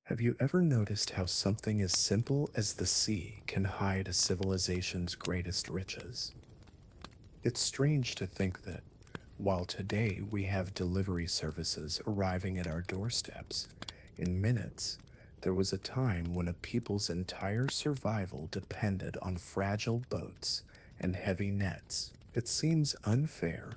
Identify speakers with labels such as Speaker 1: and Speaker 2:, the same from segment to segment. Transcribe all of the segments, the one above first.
Speaker 1: Have you ever noticed how something as simple as the sea can hide a civilization's greatest riches? It's strange to think that, while today we have delivery services arriving at our doorsteps in minutes, there was a time when a people's entire survival depended on fragile boats and heavy nets. It seems unfair,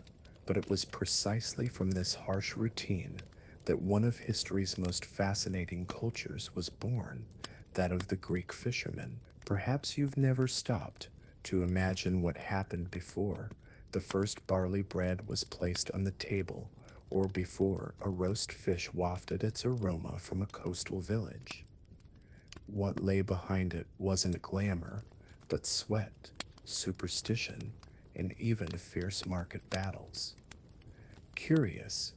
Speaker 1: but it was precisely from this harsh routine that one of history's most fascinating cultures was born, that of the Greek fishermen. Perhaps you've never stopped to imagine what happened before the first barley bread was placed on the table, or before a roast fish wafted its aroma from a coastal village. What lay behind it wasn't glamour, but sweat, superstition, and even fierce market battles. Curious,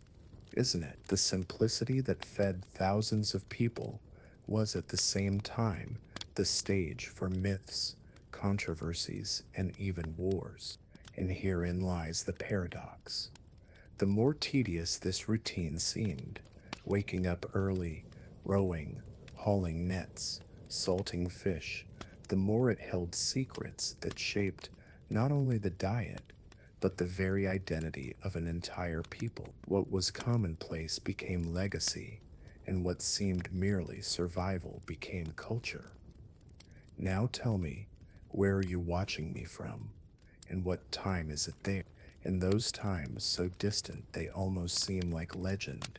Speaker 1: isn't it? The simplicity that fed thousands of people was at the same time the stage for myths, controversies, and even wars. And herein lies the paradox. The more tedious this routine seemed, waking up early, rowing, hauling nets, salting fish, the more it held secrets that shaped not only the diet, but the very identity of an entire people. What was commonplace became legacy, and what seemed merely survival became culture. Now tell me, where are you watching me from? And what time is it there? In those times so distant they almost seem like legend,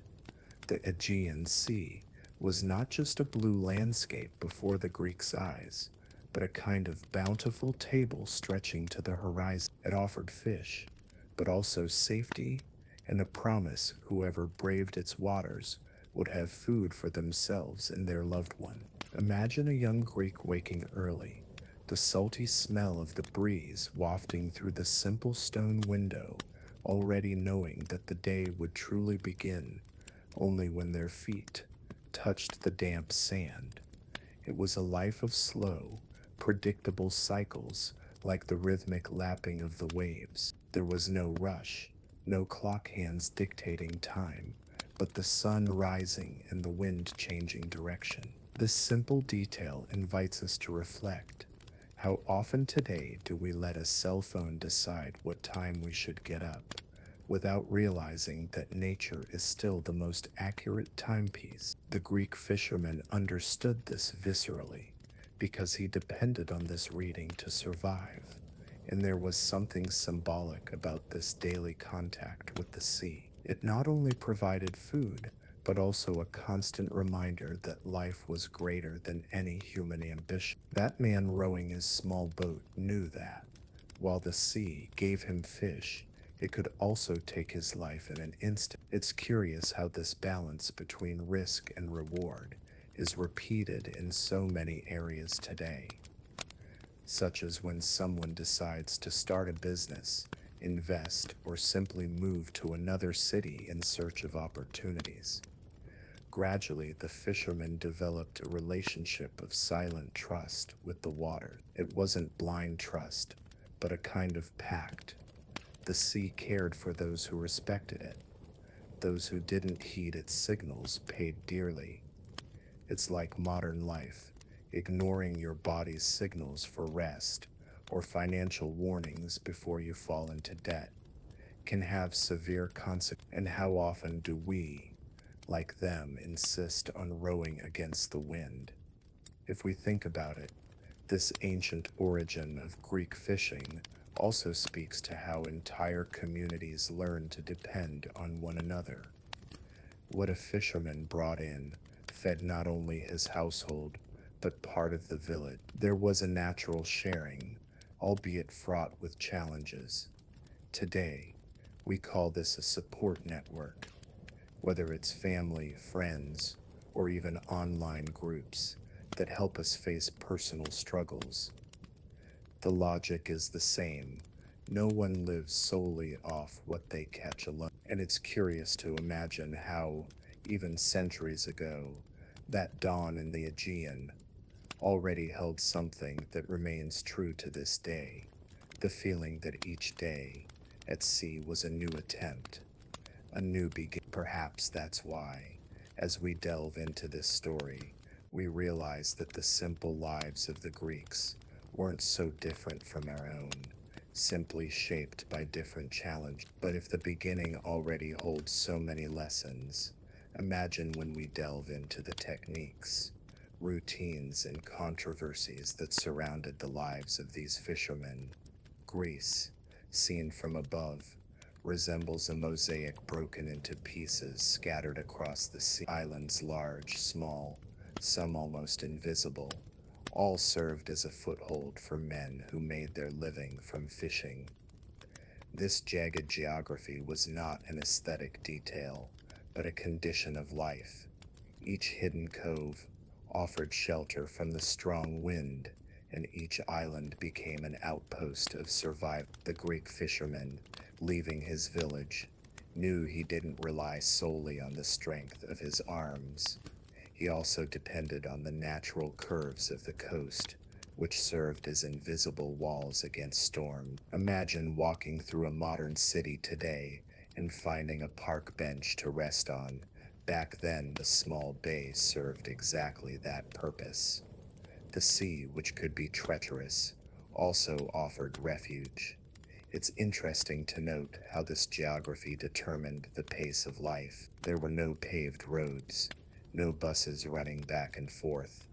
Speaker 1: the Aegean Sea was not just a blue landscape before the Greeks' eyes, but a kind of bountiful table stretching to the horizon. It offered fish, but also safety and a promise whoever braved its waters would have food for themselves and their loved one. Imagine a young Greek waking early, the salty smell of the breeze wafting through the simple stone window, already knowing that the day would truly begin only when their feet touched the damp sand. It was a life of slow, predictable cycles like the rhythmic lapping of the waves. There was no rush, no clock hands dictating time, but the sun rising and the wind changing direction. This simple detail invites us to reflect. How often today do we let a cell phone decide what time we should get up, without realizing that nature is still the most accurate timepiece? The Greek fisherman understood this viscerally, because he depended on this reading to survive, and there was something symbolic about this daily contact with the sea. It not only provided food, but also a constant reminder that life was greater than any human ambition. That man rowing his small boat knew that, while the sea gave him fish, it could also take his life in an instant. It's curious how this balance between risk and reward is repeated in so many areas today, such as when someone decides to start a business, invest, or simply move to another city in search of opportunities. Gradually, the fisherman developed a relationship of silent trust with the water. It wasn't blind trust, but a kind of pact. The sea cared for those who respected it. Those who didn't heed its signals paid dearly. It's like modern life, ignoring your body's signals for rest or financial warnings before you fall into debt can have severe consequences. And how often do we, like them, insist on rowing against the wind? If we think about it, this ancient origin of Greek fishing also speaks to how entire communities learned to depend on one another. What a fisherman brought in fed not only his household, but part of the village. There was a natural sharing, albeit fraught with challenges. Today, we call this a support network. Whether it's family, friends, or even online groups that help us face personal struggles. The logic is the same. No one lives solely off what they catch alone. And it's curious to imagine how, even centuries ago, that dawn in the Aegean already held something that remains true to this day, the feeling that each day at sea was a new attempt, a new beginning. Perhaps that's why, as we delve into this story, we realize that the simple lives of the Greeks weren't so different from our own, simply shaped by different challenges. But if the beginning already holds so many lessons, imagine when we delve into the techniques, routines, and controversies that surrounded the lives of these fishermen. Greece, seen from above, resembles a mosaic broken into pieces scattered across the sea. Islands large, small, some almost invisible, all served as a foothold for men who made their living from fishing. This jagged geography was not an aesthetic detail, but a condition of life. Each hidden cove offered shelter from the strong wind, and each island became an outpost of survival. The Greek fisherman, leaving his village, knew he didn't rely solely on the strength of his arms. He also depended on the natural curves of the coast, which served as invisible walls against storm. Imagine walking through a modern city today and finding a park bench to rest on. Back then, the small bay served exactly that purpose. The sea, which could be treacherous, also offered refuge. It's interesting to note how this geography determined the pace of life. There were no paved roads, no buses running back and forth.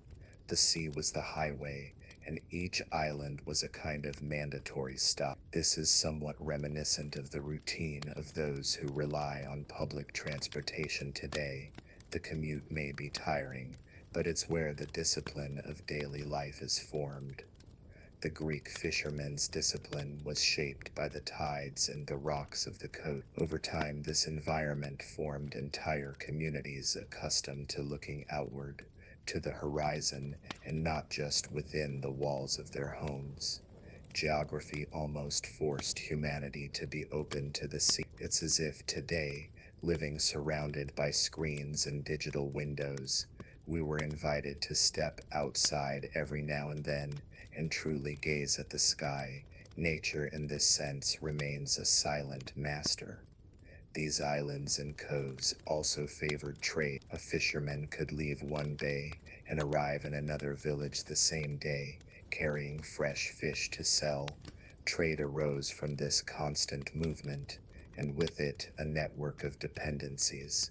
Speaker 1: The sea was the highway, and each island was a kind of mandatory stop. This is somewhat reminiscent of the routine of those who rely on public transportation today. The commute may be tiring, but it's where the discipline of daily life is formed. The Greek fishermen's discipline was shaped by the tides and the rocks of the coast. Over time, this environment formed entire communities accustomed to looking outward, to the horizon, and not just within the walls of their homes. Geography almost forced humanity to be open to the sea. It's as if today, living surrounded by screens and digital windows, we were invited to step outside every now and then and truly gaze at the sky. Nature, in this sense, remains a silent master. These islands and coves also favored trade. A fisherman could leave one bay and arrive in another village the same day, carrying fresh fish to sell. Trade arose from this constant movement, and with it, a network of dependencies.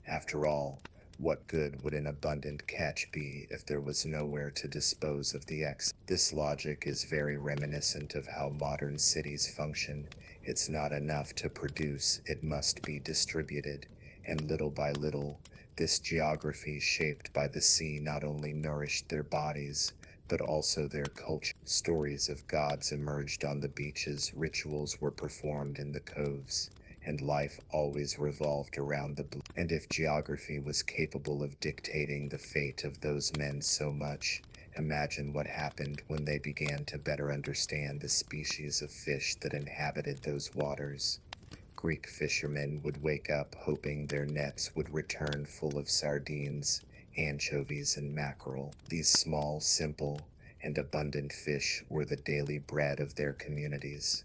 Speaker 1: After all, what good would an abundant catch be if there was nowhere to dispose of the excess? This logic is very reminiscent of how modern cities function. It's not enough to produce, it must be distributed, and little by little, this geography shaped by the sea not only nourished their bodies, but also their culture. Stories of gods emerged on the beaches, rituals were performed in the coves, and life always revolved around the blue. And if geography was capable of dictating the fate of those men so much, imagine what happened when they began to better understand the species of fish that inhabited those waters. Greek fishermen would wake up hoping their nets would return full of sardines, anchovies, and mackerel. These small, simple, and abundant fish were the daily bread of their communities.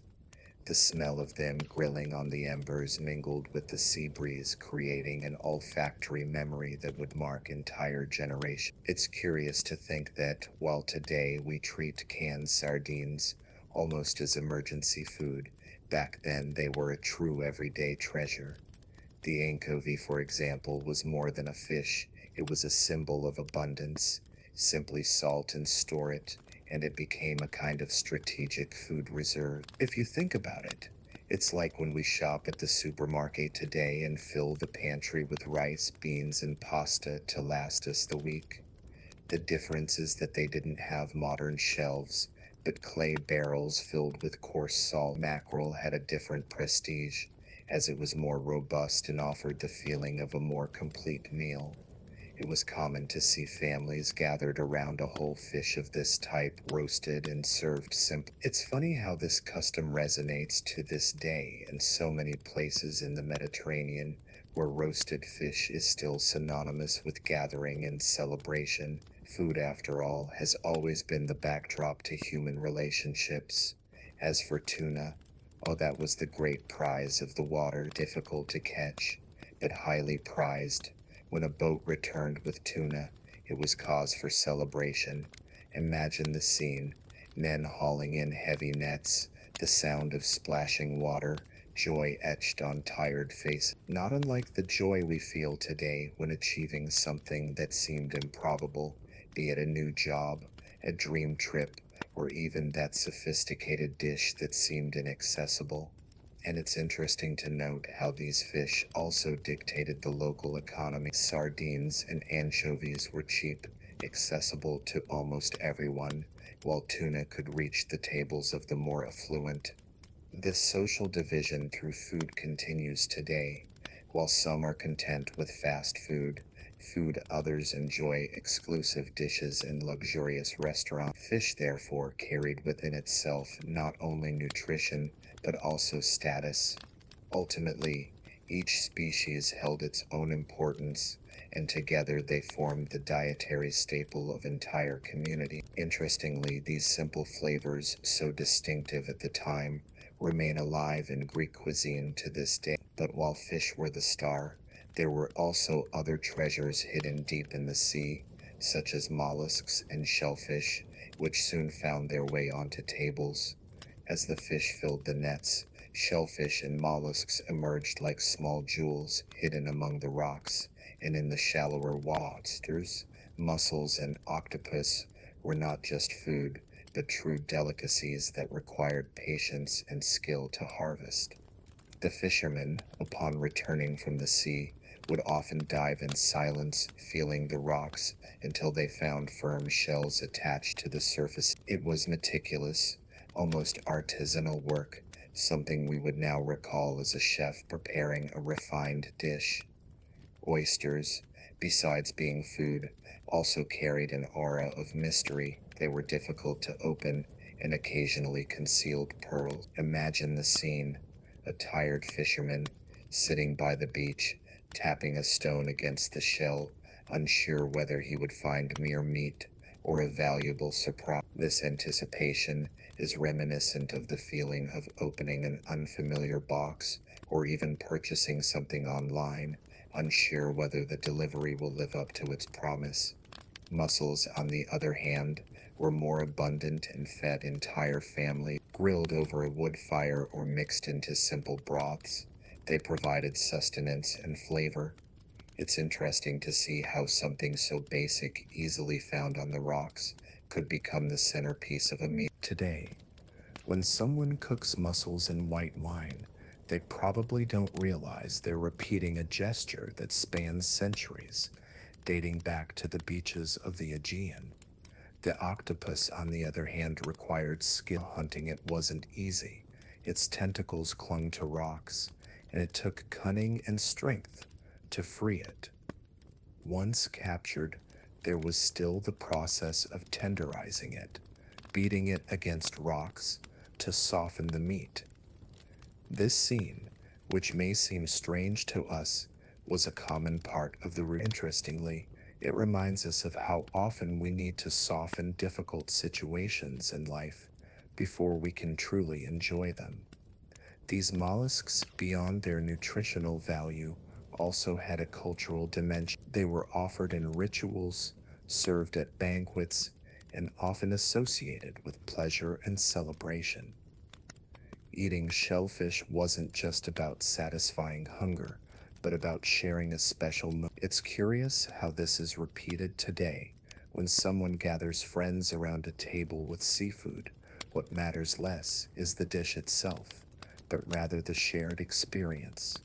Speaker 1: The smell of them grilling on the embers mingled with the sea breeze, creating an olfactory memory that would mark entire generations. It's curious to think that, while today we treat canned sardines almost as emergency food, back then they were a true everyday treasure. The anchovy, for example, was more than a fish. It was a symbol of abundance. Simply salt and store it, and it became a kind of strategic food reserve. If you think about it, it's like when we shop at the supermarket today and fill the pantry with rice, beans, and pasta to last us the week. The difference is that they didn't have modern shelves, but clay barrels filled with coarse salt. Mackerel had a different prestige, as it was more robust and offered the feeling of a more complete meal. It was common to see families gathered around a whole fish of this type, roasted and served simply. It's funny how this custom resonates to this day in so many places in the Mediterranean, where roasted fish is still synonymous with gathering and celebration. Food, after all, has always been the backdrop to human relationships. As for tuna, oh, that was the great prize of the water, difficult to catch, but highly prized. When a boat returned with tuna, It was cause for celebration. Imagine the scene: men hauling in heavy nets, the sound of splashing water, joy etched on tired faces. Not unlike the joy we feel today when achieving something that seemed improbable, be it a new job, a dream trip, or even that sophisticated dish that seemed inaccessible. And it's interesting to note how these fish also dictated the local economy. Sardines and anchovies were cheap, accessible to almost everyone, while tuna could reach the tables of the more affluent. This social division through food continues today. While some are content with fast food others enjoy exclusive dishes in luxurious restaurants. Fish therefore carried within itself not only nutrition, but also status. Ultimately, each species held its own importance, and together they formed the dietary staple of entire community. Interestingly, these simple flavors, so distinctive at the time, remain alive in Greek cuisine to this day. But while fish were the star, there were also other treasures hidden deep in the sea, such as mollusks and shellfish, which soon found their way onto tables. As the fish filled the nets, shellfish and mollusks emerged like small jewels hidden among the rocks, and in the shallower waters, mussels and octopus were not just food, but true delicacies that required patience and skill to harvest. The fishermen, upon returning from the sea, would often dive in silence, feeling the rocks until they found firm shells attached to the surface. It was meticulous, almost artisanal work, something we would now recall as a chef preparing a refined dish. Oysters, besides being food, also carried an aura of mystery. They were difficult to open and occasionally concealed pearls. Imagine the scene: a tired fisherman sitting by the beach, tapping a stone against the shell, unsure whether he would find mere meat or a valuable surprise. This anticipation is reminiscent of the feeling of opening an unfamiliar box or even purchasing something online, unsure whether the delivery will live up to its promise. Mussels, on the other hand, were more abundant and fed entire families. Grilled over a wood fire or mixed into simple broths, they provided sustenance and flavor. It's interesting to see how something so basic, easily found on the rocks, could become the centerpiece of a meal. Today, when someone cooks mussels in white wine, they probably don't realize they're repeating a gesture that spans centuries, dating back to the beaches of the Aegean. The octopus, on the other hand, required skill. Hunting it wasn't easy. Its tentacles clung to rocks, and it took cunning and strength to free it. Once captured, there was still the process of tenderizing it, beating it against rocks to soften the meat. This scene, which may seem strange to us, was a common part of the routine. Interestingly, it reminds us of how often we need to soften difficult situations in life before we can truly enjoy them. These mollusks, beyond their nutritional value, also had a cultural dimension. They were offered in rituals, served at banquets, and often associated with pleasure and celebration. Eating shellfish wasn't just about satisfying hunger, but about sharing a special moment. It's curious how this is repeated today. When someone gathers friends around a table with seafood, what matters less is the dish itself, but rather the shared experience.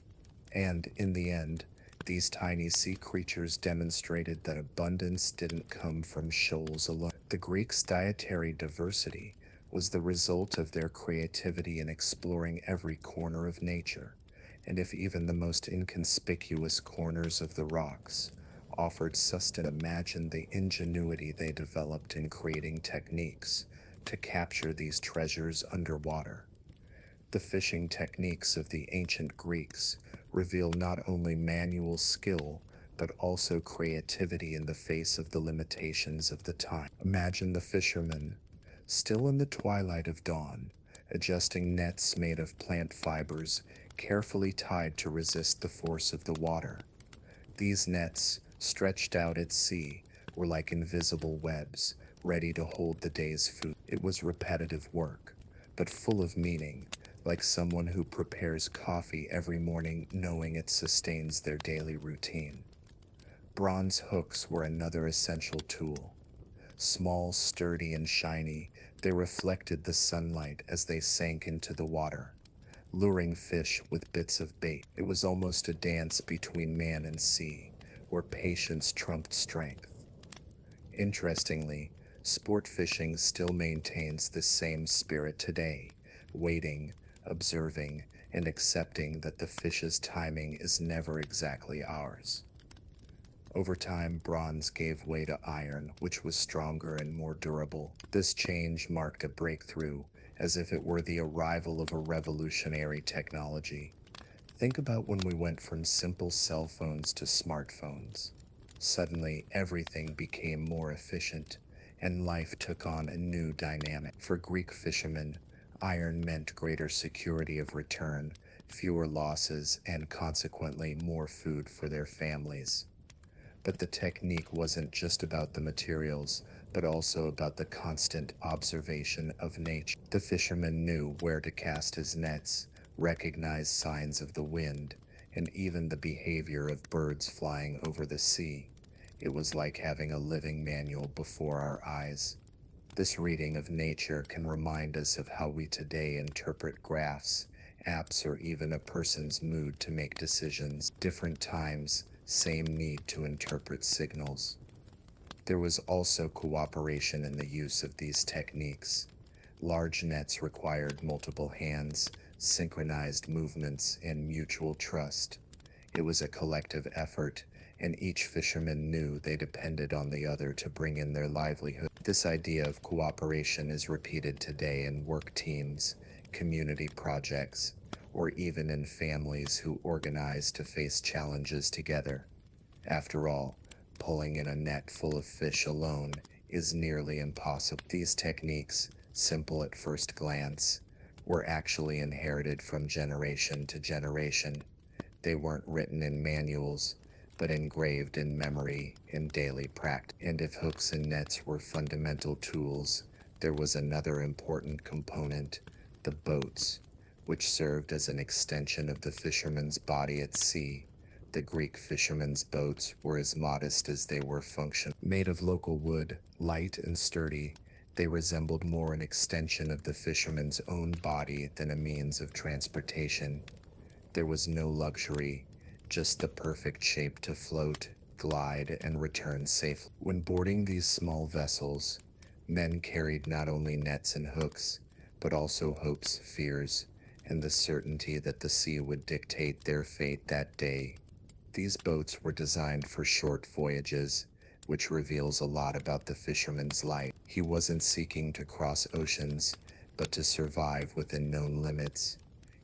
Speaker 1: And in the end, these tiny sea creatures demonstrated that abundance didn't come from shoals alone. The Greeks' dietary diversity was the result of their creativity in exploring every corner of nature, and if even the most inconspicuous corners of the rocks offered sustenance, imagine the ingenuity they developed in creating techniques to capture these treasures underwater. The fishing techniques of the ancient Greeks reveal not only manual skill, but also creativity in the face of the limitations of the time. Imagine the fishermen, still in the twilight of dawn, adjusting nets made of plant fibers carefully tied to resist the force of the water. These nets, stretched out at sea, were like invisible webs, ready to hold the day's food. It was repetitive work, but full of meaning, like someone who prepares coffee every morning knowing it sustains their daily routine. Bronze hooks were another essential tool. Small, sturdy, and shiny, they reflected the sunlight as they sank into the water, luring fish with bits of bait. It was almost a dance between man and sea, where patience trumped strength. Interestingly, sport fishing still maintains this same spirit today, waiting, observing, and accepting that the fish's timing is never exactly ours. Over time, bronze gave way to iron, which was stronger and more durable. This change marked a breakthrough, as if it were the arrival of a revolutionary technology. Think about when we went from simple cell phones to smartphones. Suddenly, everything became more efficient, and life took on a new dynamic. For Greek fishermen, iron meant greater security of return, fewer losses, and consequently more food for their families. But the technique wasn't just about the materials, but also about the constant observation of nature. The fisherman knew where to cast his nets, recognized signs of the wind, and even the behavior of birds flying over the sea. It was like having a living manual before our eyes. This reading of nature can remind us of how we today interpret graphs, apps, or even a person's mood to make decisions. Different times, same need to interpret signals. There was also cooperation in the use of these techniques. Large nets required multiple hands, synchronized movements, and mutual trust. It was a collective effort, and each fisherman knew they depended on the other to bring in their livelihood. This idea of cooperation is repeated today in work teams, community projects, or even in families who organize to face challenges together. After all, pulling in a net full of fish alone is nearly impossible. These techniques, simple at first glance, were actually inherited from generation to generation. They weren't written in manuals, but engraved in memory in daily practice. And if hooks and nets were fundamental tools, there was another important component, the boats, which served as an extension of the fisherman's body at sea. The Greek fishermen's boats were as modest as they were functional. Made of local wood, light and sturdy, they resembled more an extension of the fisherman's own body than a means of transportation. There was no luxury, just the perfect shape to float, glide, and return safely. When boarding these small vessels, men carried not only nets and hooks, but also hopes, fears, and the certainty that the sea would dictate their fate that day. These boats were designed for short voyages, which reveals a lot about the fisherman's life. He wasn't seeking to cross oceans, but to survive within known limits.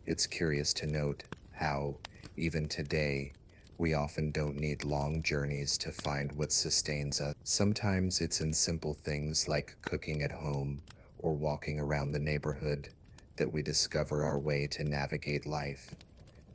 Speaker 1: It's curious to note how, even today, we often don't need long journeys to find what sustains us. Sometimes it's in simple things like cooking at home or walking around the neighborhood that we discover our way to navigate life.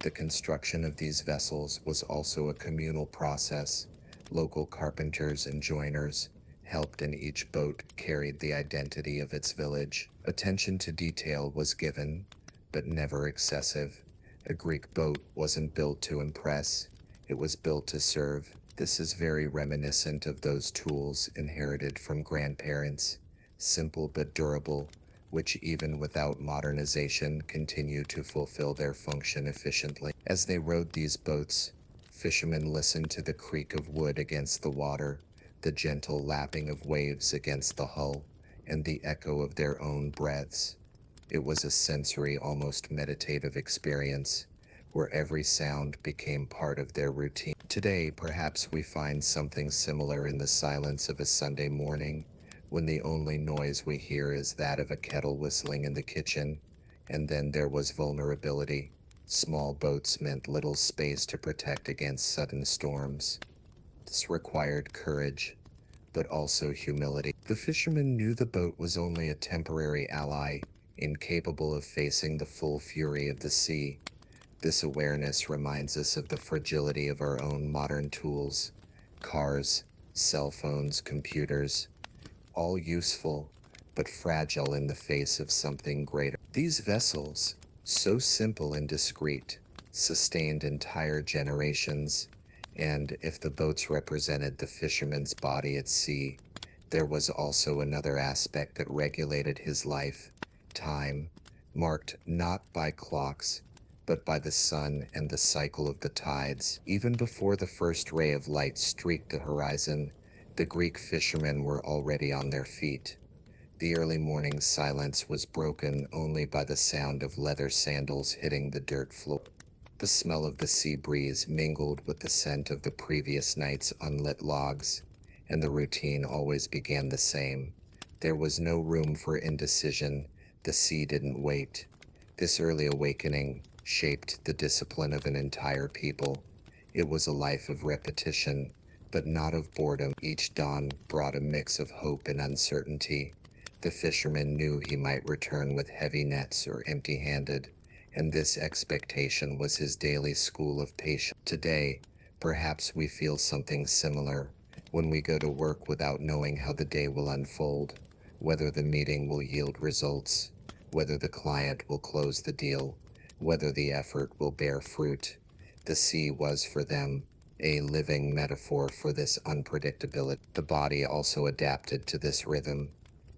Speaker 1: The construction of these vessels was also a communal process. Local carpenters and joiners helped, and each boat carried the identity of its village. Attention to detail was given, but never excessive. A Greek boat wasn't built to impress, it was built to serve. This is very reminiscent of those tools inherited from grandparents, simple but durable, which even without modernization continue to fulfill their function efficiently. As they rowed these boats, fishermen listened to the creak of wood against the water, the gentle lapping of waves against the hull, and the echo of their own breaths. It was a sensory, almost meditative experience, where every sound became part of their routine. Today, perhaps we find something similar in the silence of a Sunday morning, when the only noise we hear is that of a kettle whistling in the kitchen. And then there was vulnerability. Small boats meant little space to protect against sudden storms. This required courage, but also humility. The fisherman knew the boat was only a temporary ally, incapable of facing the full fury of the sea. This awareness reminds us of the fragility of our own modern tools, cars, cell phones, computers, all useful but fragile in the face of something greater. These vessels, so simple and discreet, sustained entire generations, and if the boats represented the fisherman's body at sea, there was also another aspect that regulated his life, time, marked not by clocks, but by the sun and the cycle of the tides. Even before the first ray of light streaked the horizon, the Greek fishermen were already on their feet. The early morning silence was broken only by the sound of leather sandals hitting the dirt floor. The smell of the sea breeze mingled with the scent of the previous night's unlit logs, and the routine always began the same. There was no room for indecision. The sea didn't wait. This early awakening shaped the discipline of an entire people. It was a life of repetition, but not of boredom. Each dawn brought a mix of hope and uncertainty. The fisherman knew he might return with heavy nets or empty-handed, and this expectation was his daily school of patience. Today, perhaps we feel something similar when we go to work without knowing how the day will unfold, whether the meeting will yield results, whether the client will close the deal, whether the effort will bear fruit. The sea was for them a living metaphor for this unpredictability. The body also adapted to this rhythm.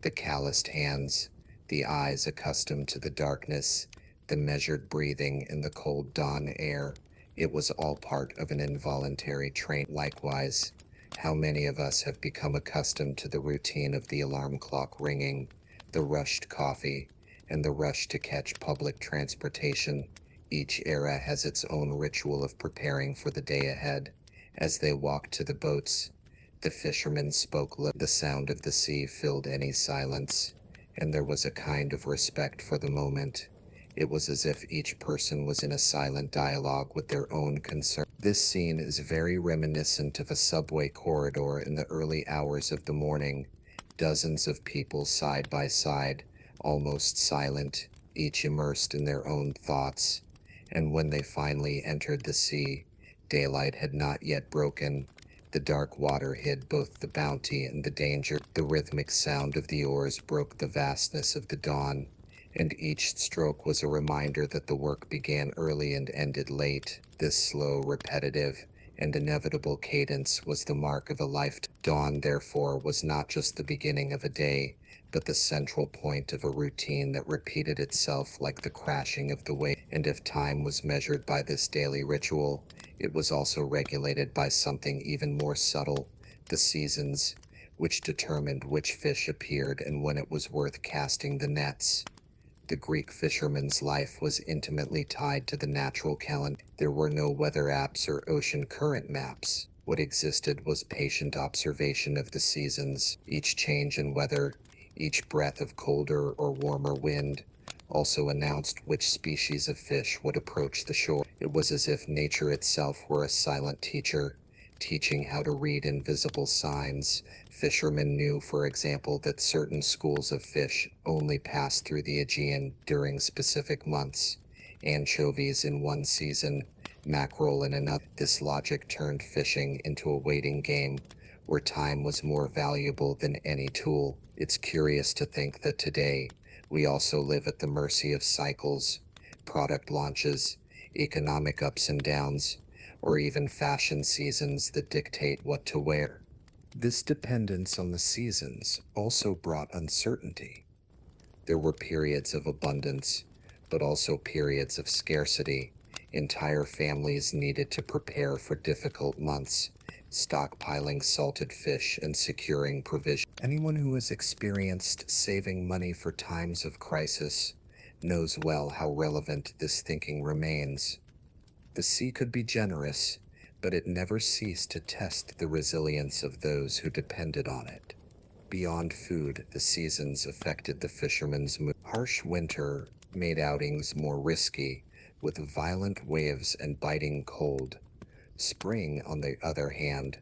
Speaker 1: The calloused hands, the eyes accustomed to the darkness, the measured breathing in the cold dawn air, it was all part of an involuntary train. Likewise, how many of us have become accustomed to the routine of the alarm clock ringing, the rushed coffee, and the rush to catch public transportation? Each era has its own ritual of preparing for the day ahead. As they walked to the boats, the fishermen spoke low. The sound of the sea filled any silence, and there was a kind of respect for the moment. It was as if each person was in a silent dialogue with their own concern. This scene is very reminiscent of a subway corridor in the early hours of the morning. Dozens of people side by side, almost silent, each immersed in their own thoughts. And when they finally entered the sea, daylight had not yet broken. The dark water hid both the bounty and the danger. The rhythmic sound of the oars broke the vastness of the dawn, and each stroke was a reminder that the work began early and ended late. This slow, repetitive, and inevitable cadence was the mark of a lifetime. Dawn, therefore, was not just the beginning of a day, but the central point of a routine that repeated itself like the crashing of the wave. And if time was measured by this daily ritual, it was also regulated by something even more subtle, the seasons, which determined which fish appeared and when it was worth casting the nets. The Greek fisherman's life was intimately tied to the natural calendar. There were no weather apps or ocean current maps. What existed was patient observation of the seasons. Each change in weather, each breath of colder or warmer wind, also announced which species of fish would approach the shore. It was as if nature itself were a silent teacher, teaching how to read invisible signs. Fishermen knew, for example, that certain schools of fish only passed through the Aegean during specific months. Anchovies in one season, mackerel in another. This logic turned fishing into a waiting game, where time was more valuable than any tool. It's curious to think that today, we also live at the mercy of cycles, product launches, economic ups and downs, or even fashion seasons that dictate what to wear. This dependence on the seasons also brought uncertainty. There were periods of abundance, but also periods of scarcity. Entire families needed to prepare for difficult months, stockpiling salted fish and securing provisions. Anyone who has experienced saving money for times of crisis knows well how relevant this thinking remains. The sea could be generous, but it never ceased to test the resilience of those who depended on it. Beyond food, the seasons affected the fishermen's mood. Harsh winter made outings more risky, with violent waves and biting cold. Spring, on the other hand,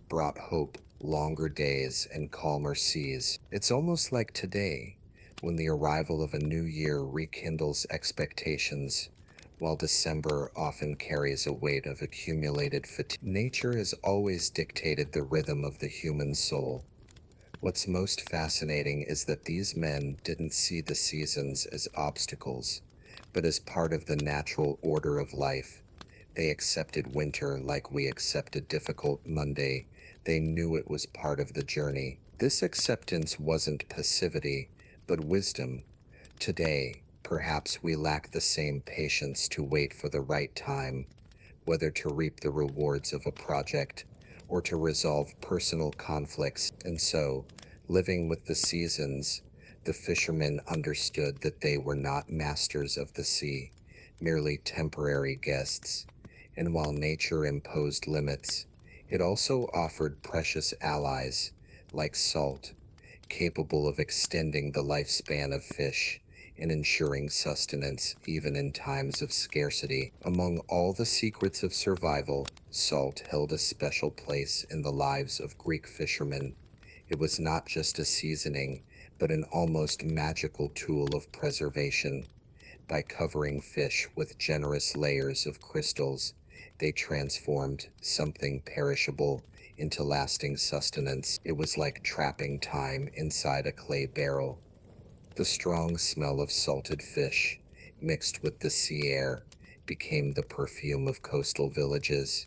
Speaker 1: brought hope, longer days, and calmer seas. It's almost like today, when the arrival of a new year rekindles expectations. while December often carries a weight of accumulated fatigue. Nature has always dictated the rhythm of the human soul. What's most fascinating is that these men didn't see the seasons as obstacles, but as part of the natural order of life. They accepted winter like we accept a difficult Monday. They knew it was part of the journey. This acceptance wasn't passivity, but wisdom. Today, perhaps we lack the same patience to wait for the right time, whether to reap the rewards of a project or to resolve personal conflicts. And so, living with the seasons, the fishermen understood that they were not masters of the sea, merely temporary guests. And while nature imposed limits, it also offered precious allies, like salt, capable of extending the lifespan of fish and ensuring sustenance even in times of scarcity. Among all the secrets of survival, salt held a special place in the lives of Greek fishermen. It was not just a seasoning, but an almost magical tool of preservation. By covering fish with generous layers of crystals, they transformed something perishable into lasting sustenance. It was like trapping time inside a clay barrel. The strong smell of salted fish, mixed with the sea air, became the perfume of coastal villages.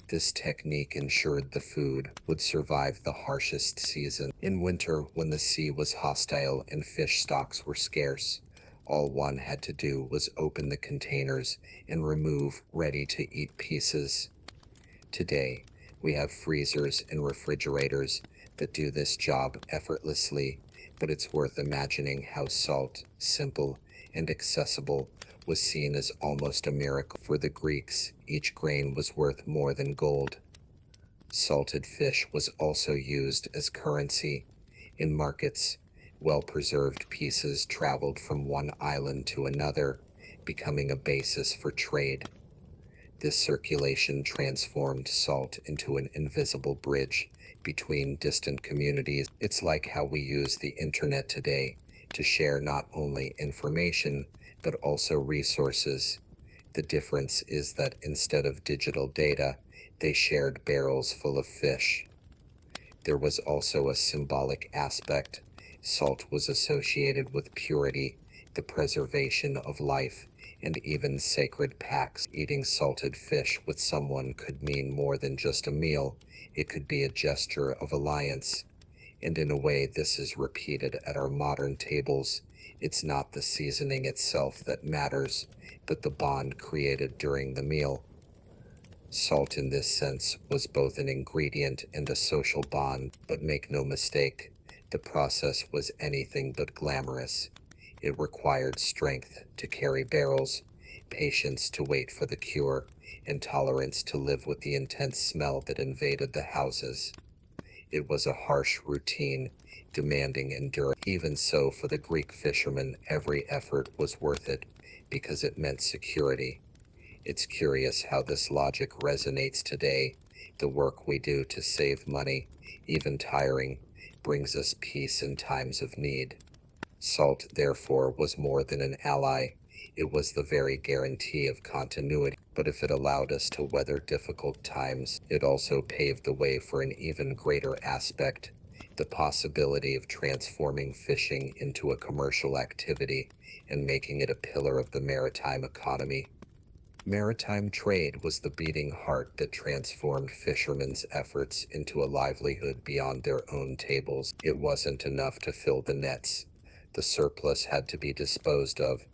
Speaker 1: This technique ensured the food would survive the harshest season. In winter, when the sea was hostile and fish stocks were scarce, all one had to do was open the containers and remove ready-to-eat pieces. Today, we have freezers and refrigerators that do this job effortlessly, but it's worth imagining how salt, simple and accessible, was seen as almost a miracle. For the Greeks, each grain was worth more than gold. Salted fish was also used as currency. In markets, well-preserved pieces traveled from one island to another, becoming a basis for trade. This circulation transformed salt into an invisible bridge between distant communities. It's like how we use the internet today to share not only information, but also resources. The difference is that instead of digital data, they shared barrels full of fish. There was also a symbolic aspect. Salt was associated with purity, the preservation of life, and even sacred pacts. Eating salted fish with someone could mean more than just a meal. It could be a gesture of alliance. And in a way, this is repeated at our modern tables. It's not the seasoning itself that matters, but the bond created during the meal. Salt in this sense was both an ingredient and a social bond, but make no mistake, the process was anything but glamorous. It required strength to carry barrels, patience to wait for the cure, and tolerance to live with the intense smell that invaded the houses. It was a harsh routine, demanding endurance. Even so, for the Greek fishermen, every effort was worth it, because it meant security. It's curious how this logic resonates today. The work we do to save money, even tiring, brings us peace in times of need. Salt, therefore, was more than an ally. It was the very guarantee of continuity. But if it allowed us to weather difficult times, it also paved the way for an even greater aspect, the possibility of transforming fishing into a commercial activity and making it a pillar of the maritime economy. Maritime trade was the beating heart that transformed fishermen's efforts into a livelihood beyond their own tables. It wasn't enough to fill the nets. The surplus had to be disposed of.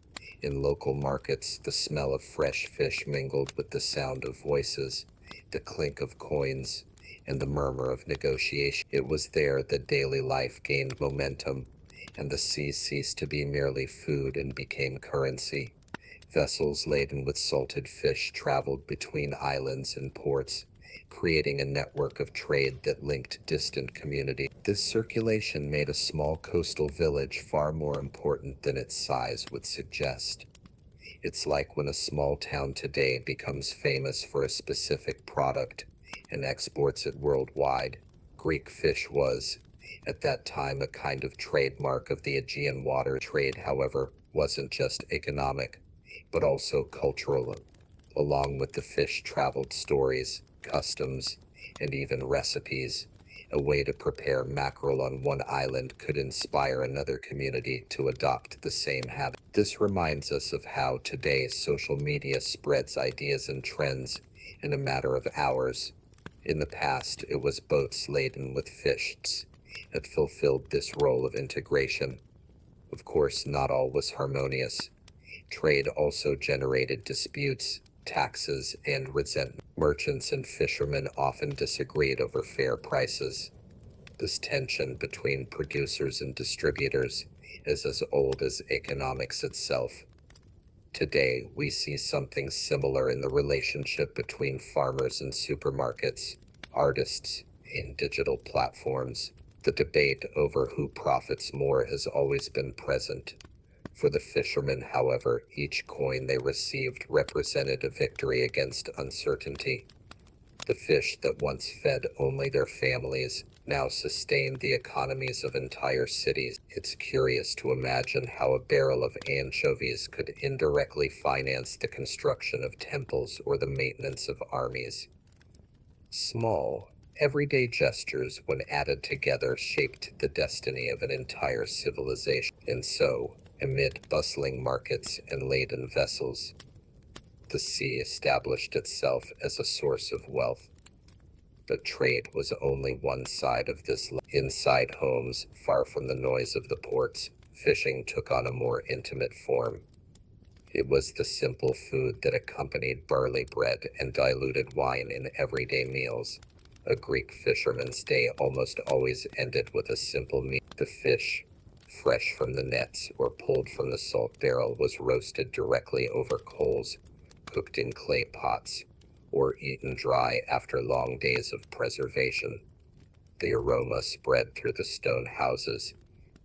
Speaker 1: In local markets, the smell of fresh fish mingled with the sound of voices, the clink of coins, and the murmur of negotiation. It was there that daily life gained momentum, and the sea ceased to be merely food and became currency. Vessels laden with salted fish traveled between islands and ports, creating a network of trade that linked distant communities. This circulation made a small coastal village far more important than its size would suggest. It's like when a small town today becomes famous for a specific product and exports it worldwide. Greek fish was, at that time, a kind of trademark of the Aegean water. Trade, however, wasn't just economic.
Speaker 2: but also cultural. Along with the fish traveled stories, customs, and even recipes. A way to prepare mackerel on one island could inspire another community to adopt the same habit. This reminds us of how today's social media spreads ideas and trends in a matter of hours. In the past, it was boats laden with fish that fulfilled this role of integration. Of course, not all was harmonious. Trade also generated disputes, taxes, and resentment. Merchants and fishermen often disagreed over fair prices. This tension between producers and distributors is as old as economics itself. Today, we see something similar in the relationship between farmers and supermarkets, artists, and digital platforms. The debate over who profits more has always been present. For the fishermen, however, each coin they received represented a victory against uncertainty. The fish that once fed only their families now sustained the economies of entire cities. It's curious to imagine how a barrel of anchovies could indirectly finance the construction of temples or the maintenance of armies. Small, everyday gestures, when added together, shaped the destiny of an entire civilization. And so, amid bustling markets and laden vessels, the sea established itself as a source of wealth. But trade was only one side of this. Inside homes, far from the noise of the ports, fishing took on a more intimate form. It was the simple food that accompanied barley bread and diluted wine in everyday meals. A Greek fisherman's day almost always ended with a simple meal. The fish, fresh from the nets or pulled from the salt barrel, was roasted directly over coals, cooked in clay pots, or eaten dry after long days of preservation. The aroma spread through the stone houses,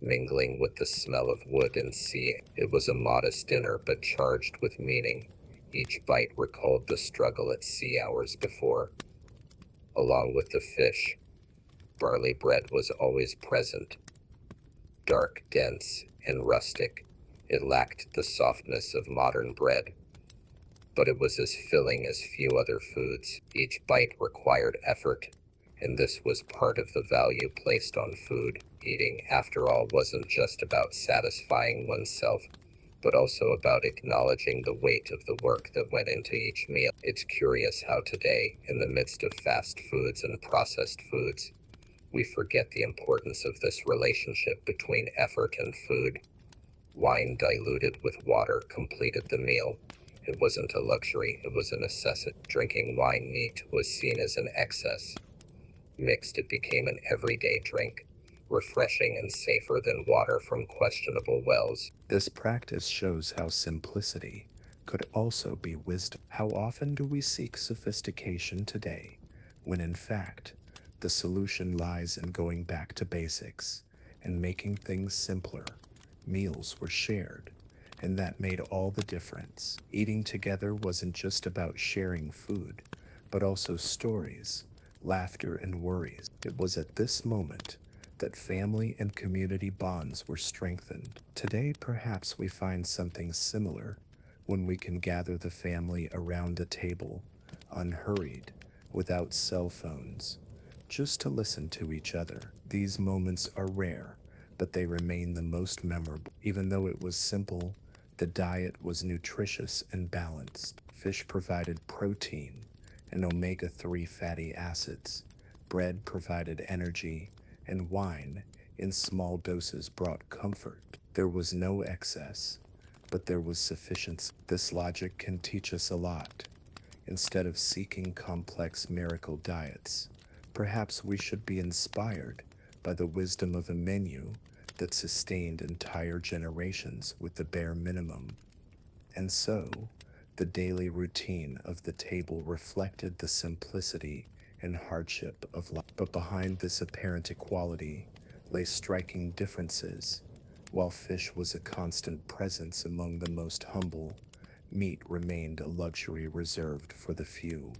Speaker 2: mingling with the smell of wood and sea. It was a modest dinner, but charged with meaning. Each bite recalled the struggle at sea hours before. Along with the fish, barley bread was always present. Dark, dense, and rustic, it lacked the softness of modern bread, but it was as filling as few other foods. Each bite required effort, and this was part of the value placed on food. Eating, after all, wasn't just about satisfying oneself, but also about acknowledging the weight of the work that went into each meal. It's curious how today, in the midst of fast foods and processed foods, we forget the importance of this relationship between effort and food. Wine diluted with water completed the meal. It wasn't a luxury, it was a necessity. Drinking wine neat was seen as an excess. Mixed, it became an everyday drink, refreshing and safer than water from questionable wells.
Speaker 1: This practice shows how simplicity could also be wisdom. How often do we seek sophistication today, when in fact, the solution lies in going back to basics and making things simpler? Meals were shared, and that made all the difference. Eating together wasn't just about sharing food, but also stories, laughter, and worries. It was at this moment that family and community bonds were strengthened. Today, perhaps we find something similar when we can gather the family around a table, unhurried, without cell phones, just to listen to each other. These moments are rare, but they remain the most memorable. Even though it was simple, the diet was nutritious and balanced. Fish provided protein and omega-3 fatty acids. Bread provided energy, and wine, in small doses, brought comfort. There was no excess, but there was sufficiency. This logic can teach us a lot. Instead of seeking complex miracle diets, perhaps we should be inspired by the wisdom of a menu that sustained entire generations with the bare minimum. And so, the daily routine of the table reflected the simplicity and hardship of life. But behind this apparent equality lay striking differences. While fish was a constant presence among the most humble, meat remained a luxury reserved for the few.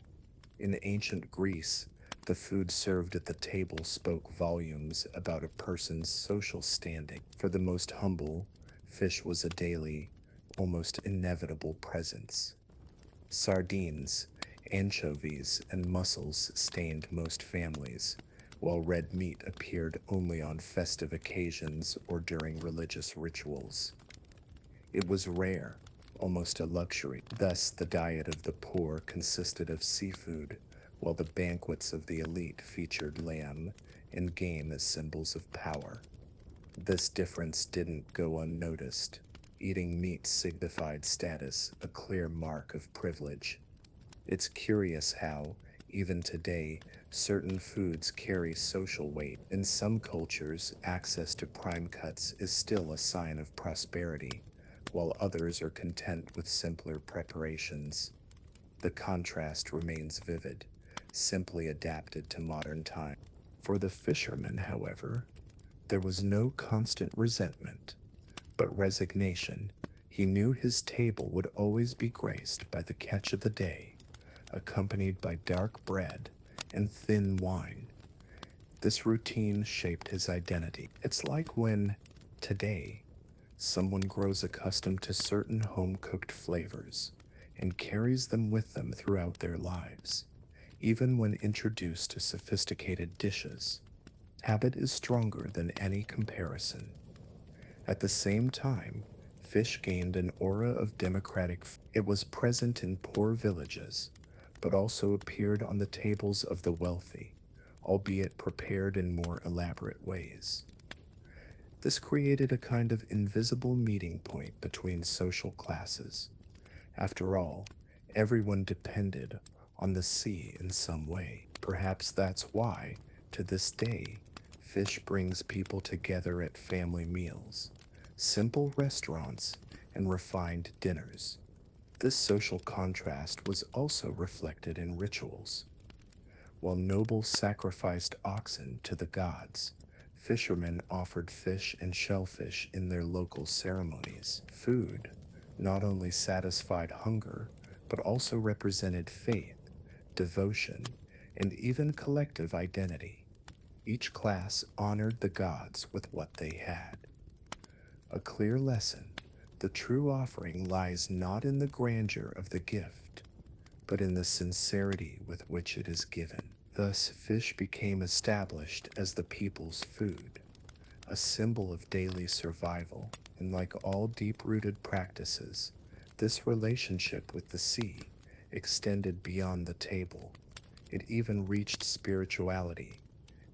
Speaker 1: In ancient Greece, the food served at the table spoke volumes about a person's social standing. For the most humble, fish was a daily, almost inevitable presence. Sardines, anchovies, and mussels stained most families, while red meat appeared only on festive occasions or during religious rituals. It was rare, almost a luxury. Thus, the diet of the poor consisted of seafood, while the banquets of the elite featured lamb and game as symbols of power. This difference didn't go unnoticed. Eating meat signified status, a clear mark of privilege. It's curious how, even today, certain foods carry social weight. In some cultures, access to prime cuts is still a sign of prosperity, while others are content with simpler preparations. The contrast remains vivid, simply adapted to modern time. For the fisherman, however, there was no constant resentment, but resignation. He knew his table would always be graced by the catch of the day, accompanied by dark bread and thin wine. This routine shaped his identity. It's like when, today, someone grows accustomed to certain home-cooked flavors and carries them with them throughout their lives, even when introduced to sophisticated dishes. Habit is stronger than any comparison. At the same time, fish gained an aura of it was present in poor villages, but also appeared on the tables of the wealthy, albeit prepared in more elaborate ways. This created a kind of invisible meeting point between social classes. After all, everyone depended on the sea in some way. Perhaps that's why, to this day, fish brings people together at family meals, simple restaurants, and refined dinners. This social contrast was also reflected in rituals. While nobles sacrificed oxen to the gods, fishermen offered fish and shellfish in their local ceremonies. Food not only satisfied hunger, but also represented faith, devotion, and even collective identity. Each class honored the gods with what they had. A clear lesson: the true offering lies not in the grandeur of the gift, but in the sincerity with which it is given. Thus, fish became established as the people's food, a symbol of daily survival, and like all deep-rooted practices, this relationship with the sea extended beyond the table. It even reached spirituality,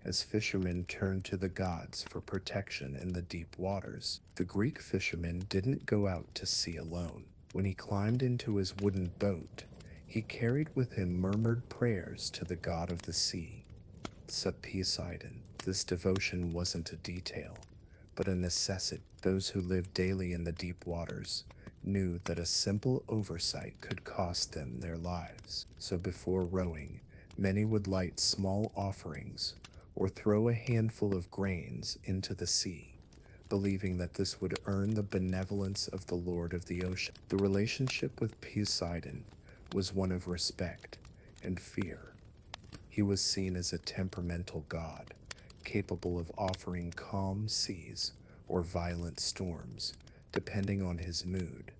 Speaker 1: as fishermen turned to the gods for protection in the deep waters. The Greek fisherman didn't go out to sea alone. When he climbed into his wooden boat, he carried with him murmured prayers to the god of the sea, Poseidon. This devotion wasn't a detail, but a necessity. Those who lived daily in the deep waters knew that a simple oversight could cost them their lives. So before rowing, many would light small offerings or throw a handful of grains into the sea, believing that this would earn the benevolence of the Lord of the ocean. The relationship with Poseidon was one of respect and fear. He was seen as a temperamental god, capable of offering calm seas or violent storms, depending on his mood.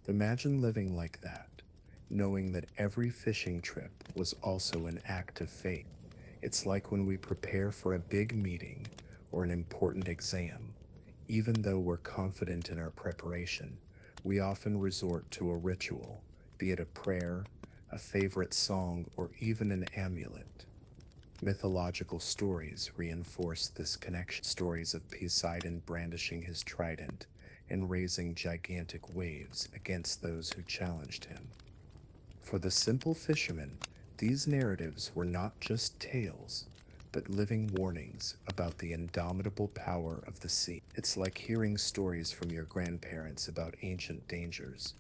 Speaker 1: Imagine living like that, knowing that every fishing trip was also an act of faith. It's like when we prepare for a big meeting or an important exam. Even though we're confident in our preparation, we often resort to a ritual, be it a prayer, a favorite song, or even an amulet. Mythological stories reinforce this connection. Stories of Poseidon brandishing his trident and raising gigantic waves against those who challenged him. For the simple fisherman, these narratives were not just tales, but living warnings about the indomitable power of the sea. It's like hearing stories from your grandparents about ancient dangers.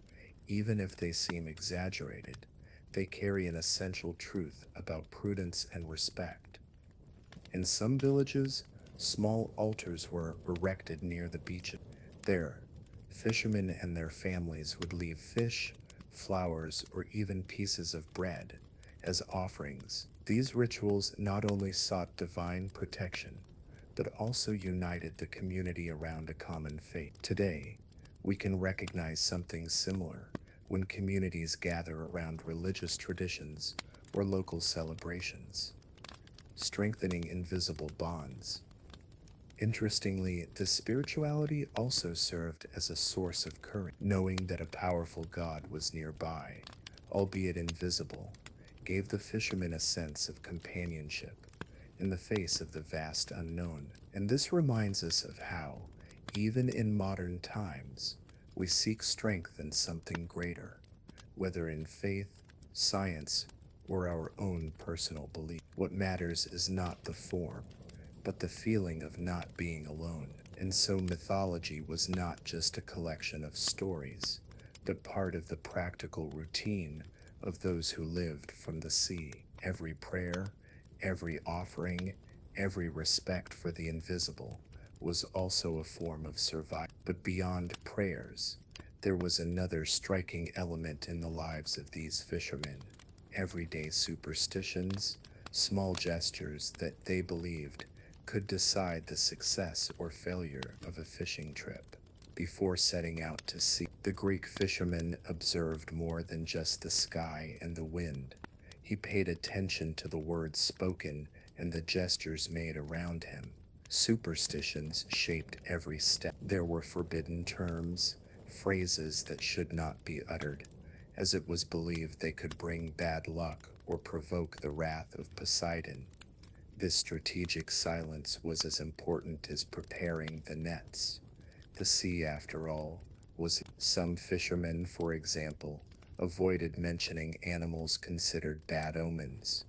Speaker 1: Even if they seem exaggerated, they carry an essential truth about prudence and respect. In some villages, small altars were erected near the beaches. There, fishermen and their families would leave fish, flowers, or even pieces of bread as offerings. These rituals not only sought divine protection, but also united the community around a common faith. Today, We can recognize something similar when communities gather around religious traditions or local celebrations, strengthening invisible bonds. Interestingly, the spirituality also served as a source of courage. Knowing that a powerful god was nearby, albeit invisible, gave the fishermen a sense of companionship in the face of the vast unknown. And this reminds us of how, even in modern times, we seek strength in something greater, whether in faith, science, or our own personal belief. What matters is not the form, but the feeling of not being alone. And so mythology was not just a collection of stories, but part of the practical routine of those who lived from the sea. Every prayer, every offering, every respect for the invisible was also a form of survival. But beyond prayers, there was another striking element in the lives of these fishermen: everyday superstitions, small gestures that they believed could decide the success or failure of a fishing trip. Before setting out to sea, the Greek fisherman observed more than just the sky and the wind. He paid attention to the words spoken and the gestures made around him. Superstitions shaped every step. There were forbidden terms, phrases that should not be uttered, as it was believed they could bring bad luck or provoke the wrath of Poseidon. This strategic silence was as important as preparing the nets. The sea, after all, was. Some fishermen, for example, avoided mentioning animals considered bad omens.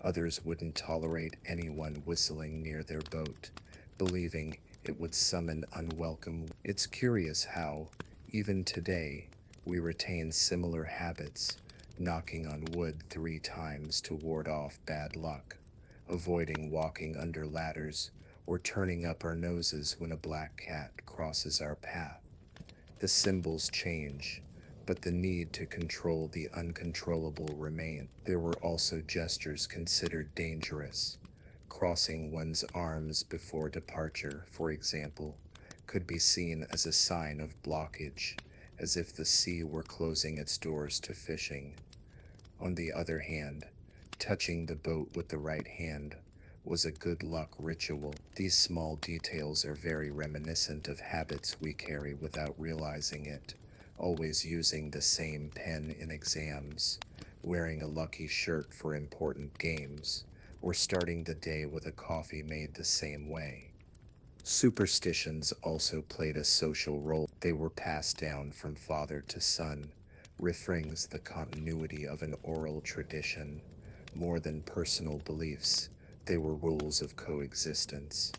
Speaker 1: Others wouldn't tolerate anyone whistling near their boat, believing it would summon unwelcome. It's curious how, even today, we retain similar habits, knocking on wood 3 times to ward off bad luck, avoiding walking under ladders, or turning up our noses when a black cat crosses our path. The symbols change, but the need to control the uncontrollable remained. There were also gestures considered dangerous. Crossing one's arms before departure, for example, could be seen as a sign of blockage, as if the sea were closing its doors to fishing. On the other hand, touching the boat with the right hand was a good luck ritual. These small details are very reminiscent of habits we carry without realizing it, always using the same pen in exams, wearing a lucky shirt for important games, or starting the day with a coffee made the same way. Superstitions also played a social role. They were passed down from father to son, refrains the continuity of an oral tradition. More than personal beliefs, they were rules of coexistence.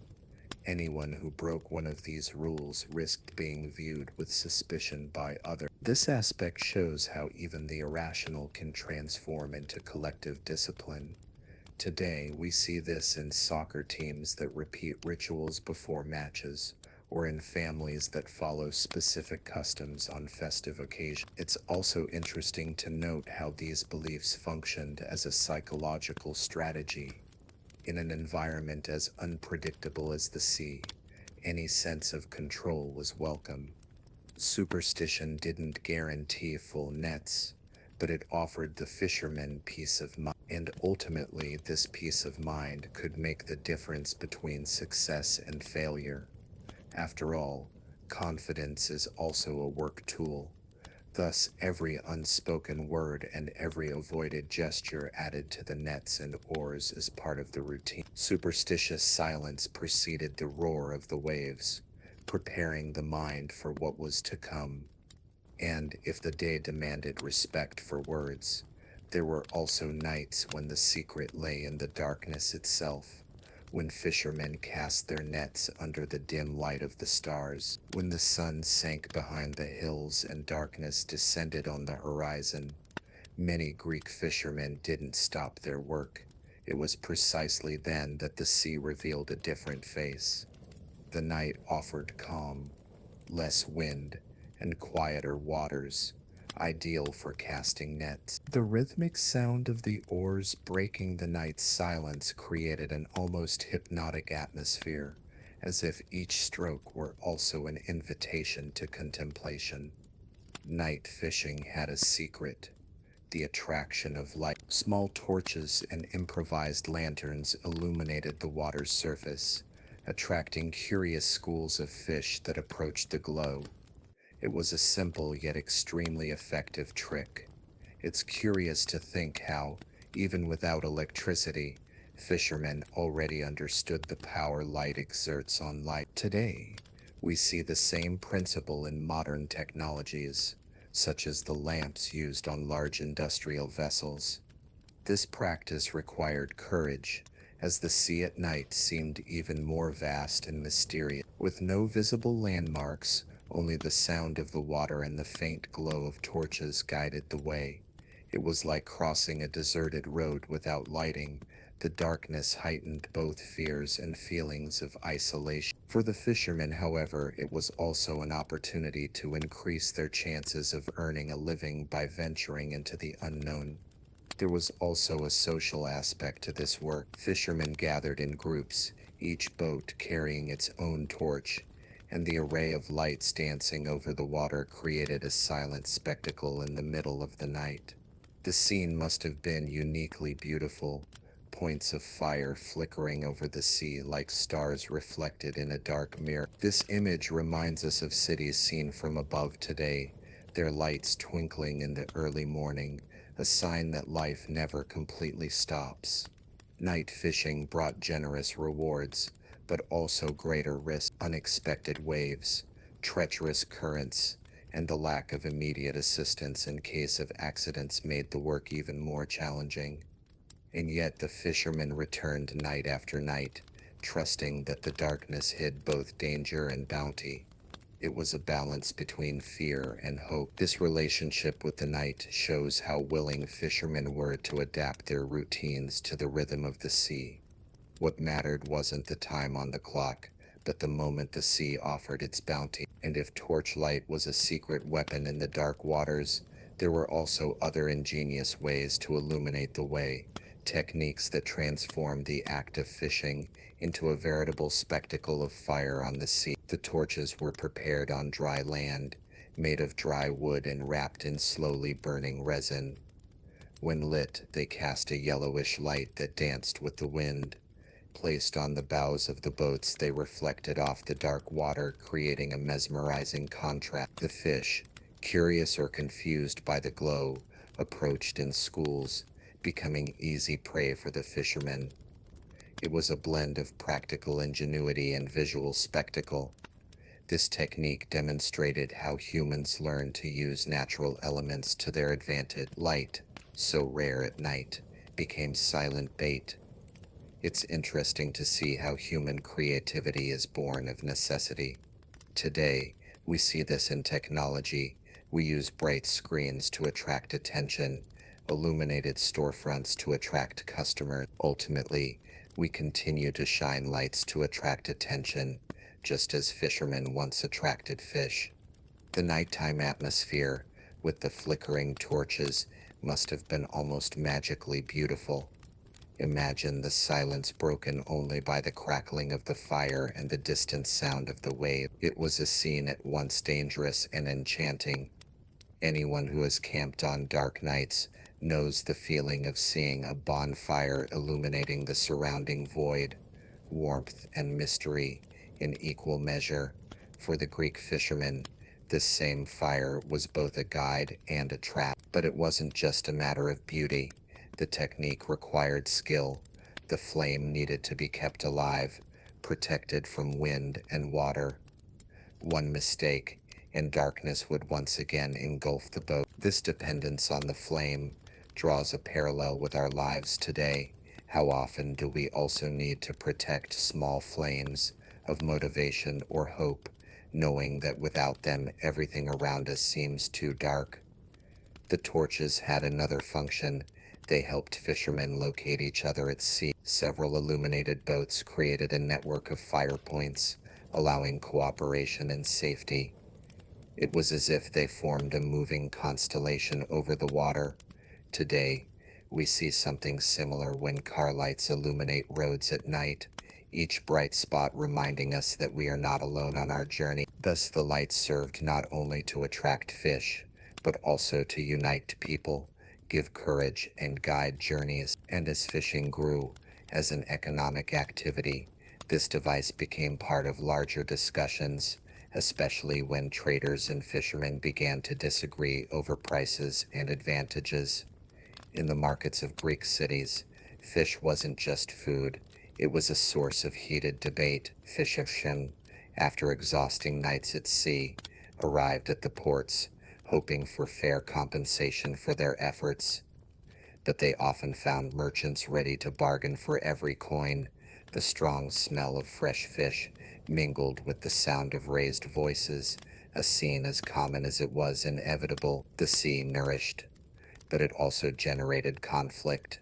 Speaker 1: Anyone who broke one of these rules risked being viewed with suspicion by others. This aspect shows how even the irrational can transform into collective discipline. Today, we see this in soccer teams that repeat rituals before matches, or in families that follow specific customs on festive occasions. It's also interesting to note how these beliefs functioned as a psychological strategy. In an environment as unpredictable as the sea, any sense of control was welcome. Superstition didn't guarantee full nets, but it offered the fishermen peace of mind. And ultimately, this peace of mind could make the difference between success and failure. After all, confidence is also a work tool. Thus, every unspoken word and every avoided gesture added to the nets and oars is part of the routine. Superstitious silence preceded the roar of the waves, preparing the mind for what was to come. And if the day demanded respect for words, there were also nights when the secret lay in the darkness itself, when fishermen cast their nets under the dim light of the stars, when the sun sank behind the hills and darkness descended on the horizon. Many Greek fishermen didn't stop their work. It was precisely then that the sea revealed a different face. The night offered calm, less wind, and quieter waters, ideal for casting nets. The rhythmic sound of the oars breaking the night's silence created an almost hypnotic atmosphere, as if each stroke were also an invitation to contemplation. Night fishing had a secret: the attraction of light. Small torches and improvised lanterns illuminated the water's surface, attracting curious schools of fish that approached the glow. It was a simple yet extremely effective trick. It's curious to think how, even without electricity, fishermen already understood the power light exerts on life. Today, we see the same principle in modern technologies, such as the lamps used on large industrial vessels. This practice required courage, as the sea at night seemed even more vast and mysterious. With no visible landmarks, only the sound of the water and the faint glow of torches guided the way. It was like crossing a deserted road without lighting. The darkness heightened both fears and feelings of isolation. For the fishermen, however, it was also an opportunity to increase their chances of earning a living by venturing into the unknown. There was also a social aspect to this work. Fishermen gathered in groups, each boat carrying its own torch, and the array of lights dancing over the water created a silent spectacle in the middle of the night. The scene must have been uniquely beautiful, points of fire flickering over the sea like stars reflected in a dark mirror. This image reminds us of cities seen from above today, their lights twinkling in the early morning, a sign that life never completely stops. Night fishing brought generous rewards, but also greater risk: unexpected waves, treacherous currents, and the lack of immediate assistance in case of accidents made the work even more challenging. And yet the fishermen returned night after night, trusting that the darkness hid both danger and bounty. It was a balance between fear and hope. This relationship with the night shows how willing fishermen were to adapt their routines to the rhythm of the sea. What mattered wasn't the time on the clock, but the moment the sea offered its bounty. And if torchlight was a secret weapon in the dark waters, there were also other ingenious ways to illuminate the way, techniques that transformed the act of fishing into a veritable spectacle of fire on the sea. The torches were prepared on dry land, made of dry wood and wrapped in slowly burning resin. When lit, they cast a yellowish light that danced with the wind. Placed on the bows of the boats, they reflected off the dark water, creating a mesmerizing contrast. The fish, curious or confused by the glow, approached in schools, becoming easy prey for the fishermen. It was a blend of practical ingenuity and visual spectacle. This technique demonstrated how humans learn to use natural elements to their advantage. Light, so rare at night, became silent bait. It's interesting to see how human creativity is born of necessity. Today, we see this in technology. We use bright screens to attract attention, illuminated storefronts to attract customers. Ultimately, we continue to shine lights to attract attention, just as fishermen once attracted fish. The nighttime atmosphere, with the flickering torches, must have been almost magically beautiful. Imagine the silence broken only by the crackling of the fire and the distant sound of the wave. It was a scene at once dangerous and enchanting. Anyone who has camped on dark nights knows the feeling of seeing a bonfire illuminating the surrounding void, warmth and mystery in equal measure. For the Greek fishermen, this same fire was both a guide and a trap. But it wasn't just a matter of beauty. The technique required skill. The flame needed to be kept alive, protected from wind and water. One mistake, and darkness would once again engulf the boat. This dependence on the flame draws a parallel with our lives today. How often do we also need to protect small flames of motivation or hope, knowing that without them everything around us seems too dark? The torches had another function. They helped fishermen locate each other at sea. Several illuminated boats created a network of fire points, allowing cooperation and safety. It was as if they formed a moving constellation over the water. Today, we see something similar when car lights illuminate roads at night,
Speaker 2: each bright spot reminding us that we are not alone on our journey. Thus, the lights served not only to attract fish, but also to unite people, give courage, and guide journeys. And as fishing grew as an economic activity, this device became part of larger discussions, especially when traders and fishermen began to disagree over prices and advantages. In the markets of Greek cities, fish wasn't just food, it was a source of heated debate. Fishermen, after exhausting nights at sea, arrived at the ports, hoping for fair compensation for their efforts. But they often found merchants ready to bargain for every coin. The strong smell of fresh fish mingled with the sound of raised voices, a scene as common as it was inevitable. The sea nourished, but it also generated conflict.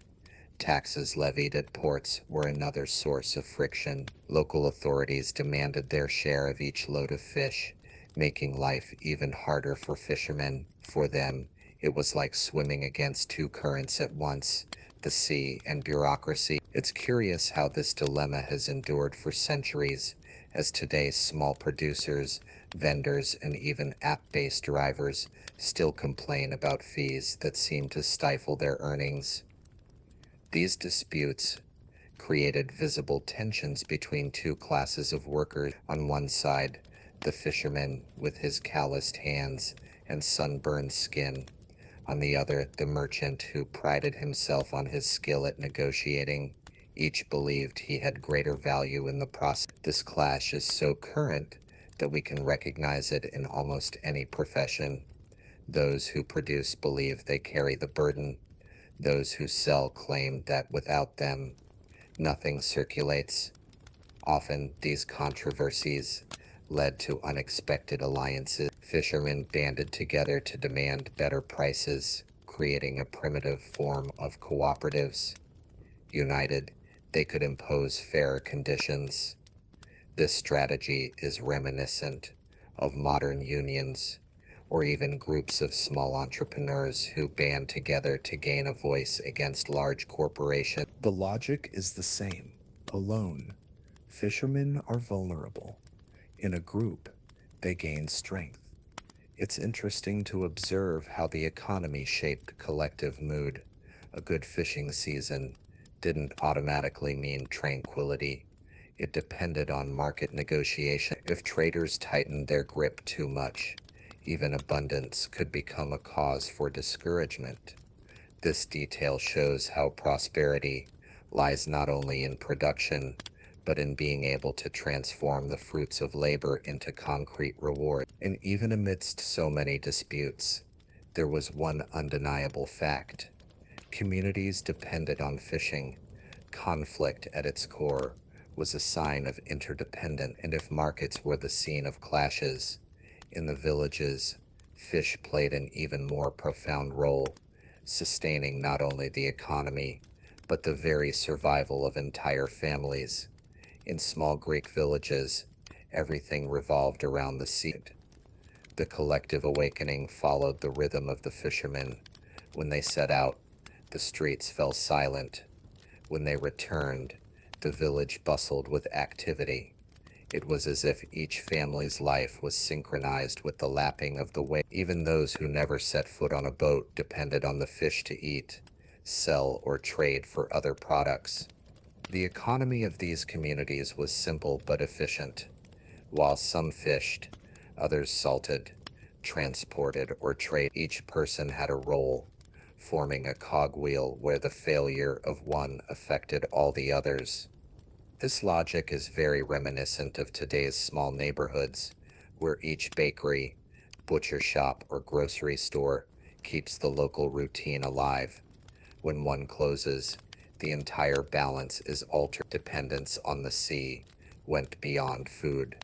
Speaker 2: Taxes levied at ports were another source of friction. Local authorities demanded their share of each load of fish, making life even harder for fishermen. For them, it was like swimming against two currents at once, the sea and bureaucracy. It's curious how this dilemma has endured for centuries, as today's small producers, vendors, and even app-based drivers still complain about fees that seem to stifle their earnings. These disputes created visible tensions between two classes of workers. On one side, the fisherman with his calloused hands and sunburned skin. On the other, the merchant who prided himself on his skill at negotiating. Each believed he had greater value in the process. This clash is so current that we can recognize it in almost any profession. Those who produce believe they carry the burden. Those who sell claim that without them, nothing circulates. Often, these controversies led to unexpected alliances. Fishermen banded together to demand better prices, creating a primitive form of cooperatives. United, they could impose fairer conditions. This strategy is reminiscent of modern unions, or even groups of small entrepreneurs who band together to gain a voice against large corporations.
Speaker 1: The logic is the same. Alone, fishermen are vulnerable. In a group, they gain strength. It's interesting to observe how the economy shaped collective mood. A good fishing season didn't automatically mean tranquility. It depended on market negotiation. If traders tightened their grip too much, even abundance could become a cause for discouragement. This detail shows how prosperity lies not only in production, but in being able to transform the fruits of labor into concrete reward. And even amidst so many disputes, there was one undeniable fact. Communities depended on fishing. Conflict at its core was a sign of interdependence, and if markets were the scene of clashes, in the villages, fish played an even more profound role, sustaining not only the economy, but the very survival of entire families. In small Greek villages, everything revolved around the sea. The collective awakening followed the rhythm of the fishermen. When they set out, the streets fell silent. When they returned, the village bustled with activity. It was as if each family's life was synchronized with the lapping of the wave. Even those who never set foot on a boat depended on the fish to eat, sell, or trade for other products. The economy of these communities was simple but efficient. While some fished, others salted, transported, or traded. Each person had a role, forming a cogwheel where the failure of one affected all the others. This logic is very reminiscent of today's small neighborhoods, where each bakery, butcher shop, or grocery store keeps the local routine alive. When one closes, the entire balance is altered. Dependence on the sea went beyond food.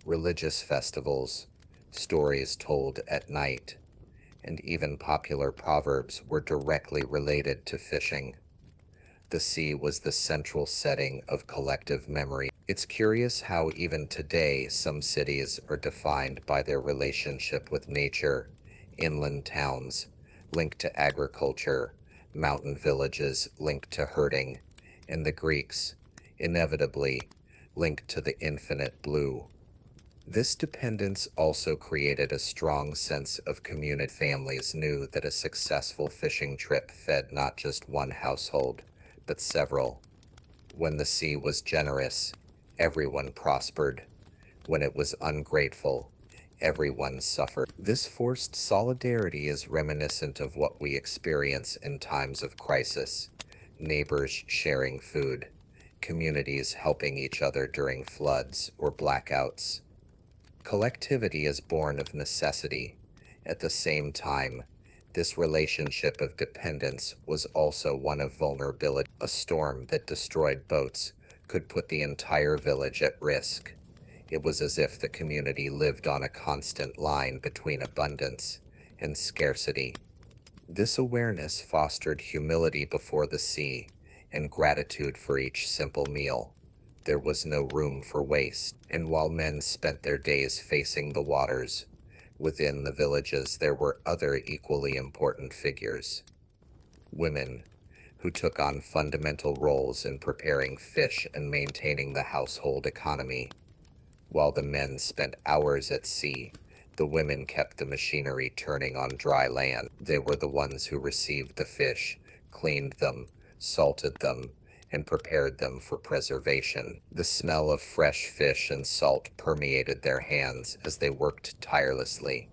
Speaker 1: Religious festivals, stories told at night, and even popular proverbs were directly related to fishing. The sea was the central setting of collective memory. It's curious how even today some cities are defined by their relationship with nature. Inland towns linked to agriculture, mountain villages linked to herding, and the Greeks,
Speaker 2: inevitably linked to the infinite blue. This dependence also created a strong sense of community. Families knew that a successful fishing trip fed not just one household, but several. When the sea was generous, everyone prospered. When it was ungrateful, everyone suffered. This forced solidarity is reminiscent of what we experience in times of crisis: neighbors sharing food, communities helping each other during floods or blackouts. Collectivity is born of necessity. At the same time, this relationship of dependence was also one of vulnerability. A storm that destroyed boats could put the entire village at risk. It was as if the community lived on a constant line between abundance and scarcity. This awareness fostered humility before the sea and gratitude for each simple meal. There was no room for waste, and while men spent their days facing the waters, within the villages there were other equally important figures: women, who took on fundamental roles in preparing fish and maintaining the household economy. While the men spent hours at sea, the women kept the machinery turning on dry land. They were the ones who received the fish, cleaned them, salted them, and prepared them for preservation. The smell of fresh fish and salt permeated their hands as they worked tirelessly.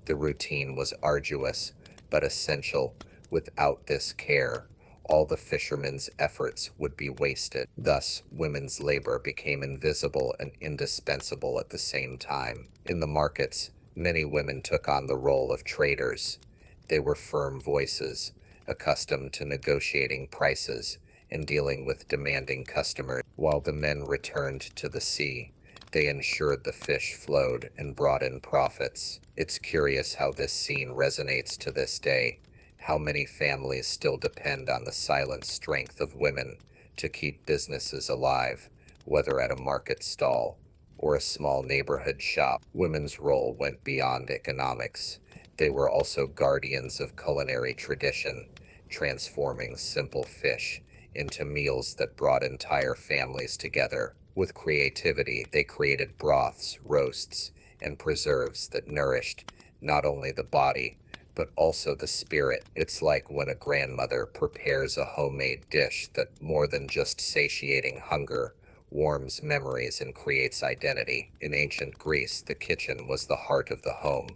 Speaker 2: The routine was arduous, but essential. Without this care, all the fishermen's efforts would be wasted. Thus, women's labor became invisible and indispensable at the same time. In the markets, many women took on the role of traders. They were firm voices, accustomed to negotiating prices and dealing with demanding customers. While the men returned to the sea, they ensured the fish flowed and brought in profits. It's curious how this scene resonates to this day. How many families still depend on the silent strength of women to keep businesses alive, whether at a market stall or a small neighborhood shop. Women's role went beyond economics. They were also guardians of culinary tradition, transforming simple fish into meals that brought entire families together. With creativity, they created broths, roasts, and preserves that nourished not only the body, but also the spirit. It's like when a grandmother prepares a homemade dish that, more than just satiating hunger, warms memories and creates identity. In ancient Greece, the kitchen was the heart of the home.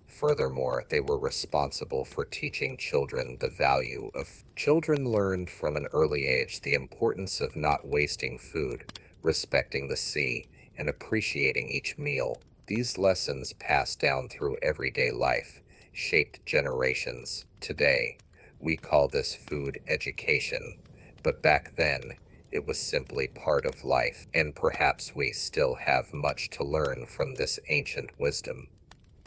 Speaker 2: Furthermore, they were responsible for teaching children the value of. Children learned from an early age the importance of not wasting food, respecting the sea, and appreciating each meal. These lessons passed down through everyday life shaped generations. Today, we call this food education, but back then, it was simply part of life, and perhaps we still have much to learn from this ancient wisdom.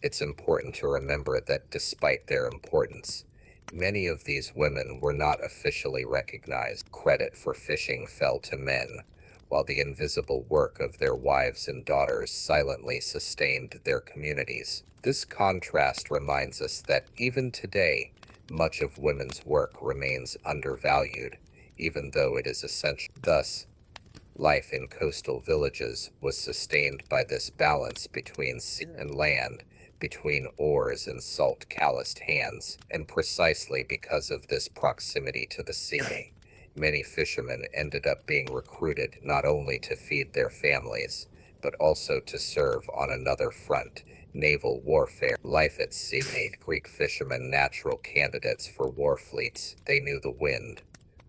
Speaker 2: It's important to remember that despite their importance, many of these women were not officially recognized. Credit for fishing fell to men, while the invisible work of their wives and daughters silently sustained their communities. This contrast reminds us that even today, much of women's work remains undervalued, even though it is essential. Thus, life in coastal villages was sustained by this balance between sea and land, between oars and salt-calloused hands, and precisely because of this proximity to the sea, many fishermen ended up being recruited not only to feed their families, but also to serve on another front: naval warfare. Life at sea made Greek fishermen natural candidates for war fleets. They knew the wind,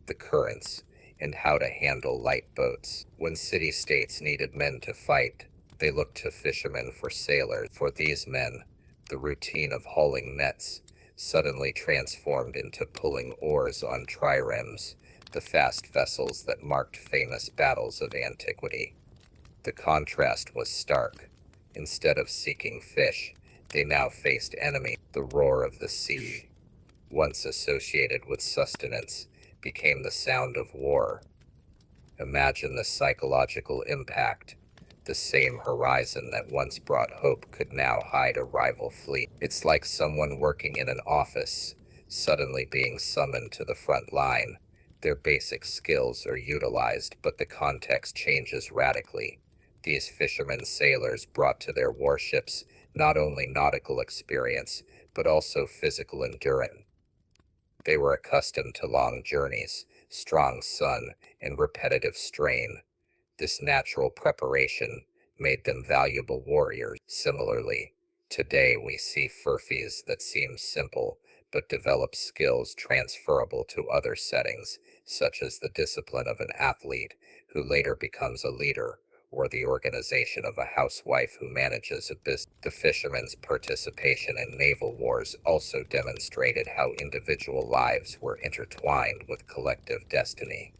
Speaker 2: the currents, and how to handle light boats. When city-states needed men to fight, they looked to fishermen for sailors. For these men, the routine of hauling nets suddenly transformed into pulling oars on triremes, the fast vessels that marked famous battles of antiquity. The contrast was stark. Instead of seeking fish, they now faced enemy. The roar of the sea, once associated with sustenance, became the sound of war. Imagine the psychological impact. The same horizon that once brought hope could now hide a rival fleet. It's like someone working in an office suddenly being summoned to the front line. Their basic skills are utilized, but the context changes radically. These fishermen sailors brought to their warships not only nautical experience, but also physical endurance. They were accustomed to long journeys, strong sun, and repetitive strain. This natural preparation made them valuable warriors. Similarly, today we see furfies that seem simple but develop skills transferable to other settings, such as the discipline of an athlete who later becomes a leader, or the organization of a housewife who manages a business. The fishermen's participation in naval wars also demonstrated how individual lives were intertwined with collective destiny.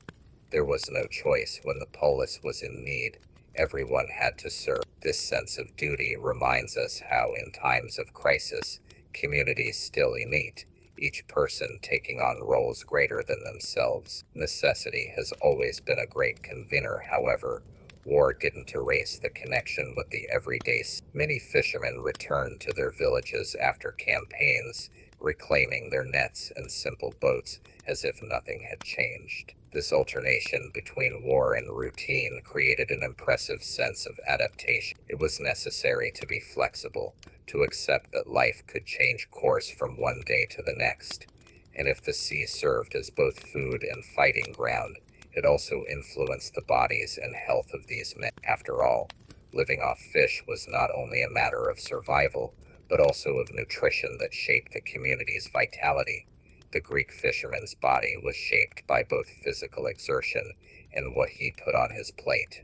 Speaker 2: There was no choice when the polis was in need. Everyone had to serve. This sense of duty reminds us how, in times of crisis, communities still unite, each person taking on roles greater than themselves. Necessity has always been a great convener, however. War didn't erase the connection with the everyday. Many fishermen returned to their villages after campaigns, reclaiming their nets and simple boats as if nothing had changed. This alternation between war and routine created an impressive sense of adaptation. It was necessary to be flexible, to accept that life could change course from one day to the next. And if the sea served as both food and fighting ground, it also influenced the bodies and health of these men. After all, living off fish was not only a matter of survival, but also of nutrition that shaped the community's vitality. The Greek fisherman's body was shaped by both physical exertion and what he put on his plate.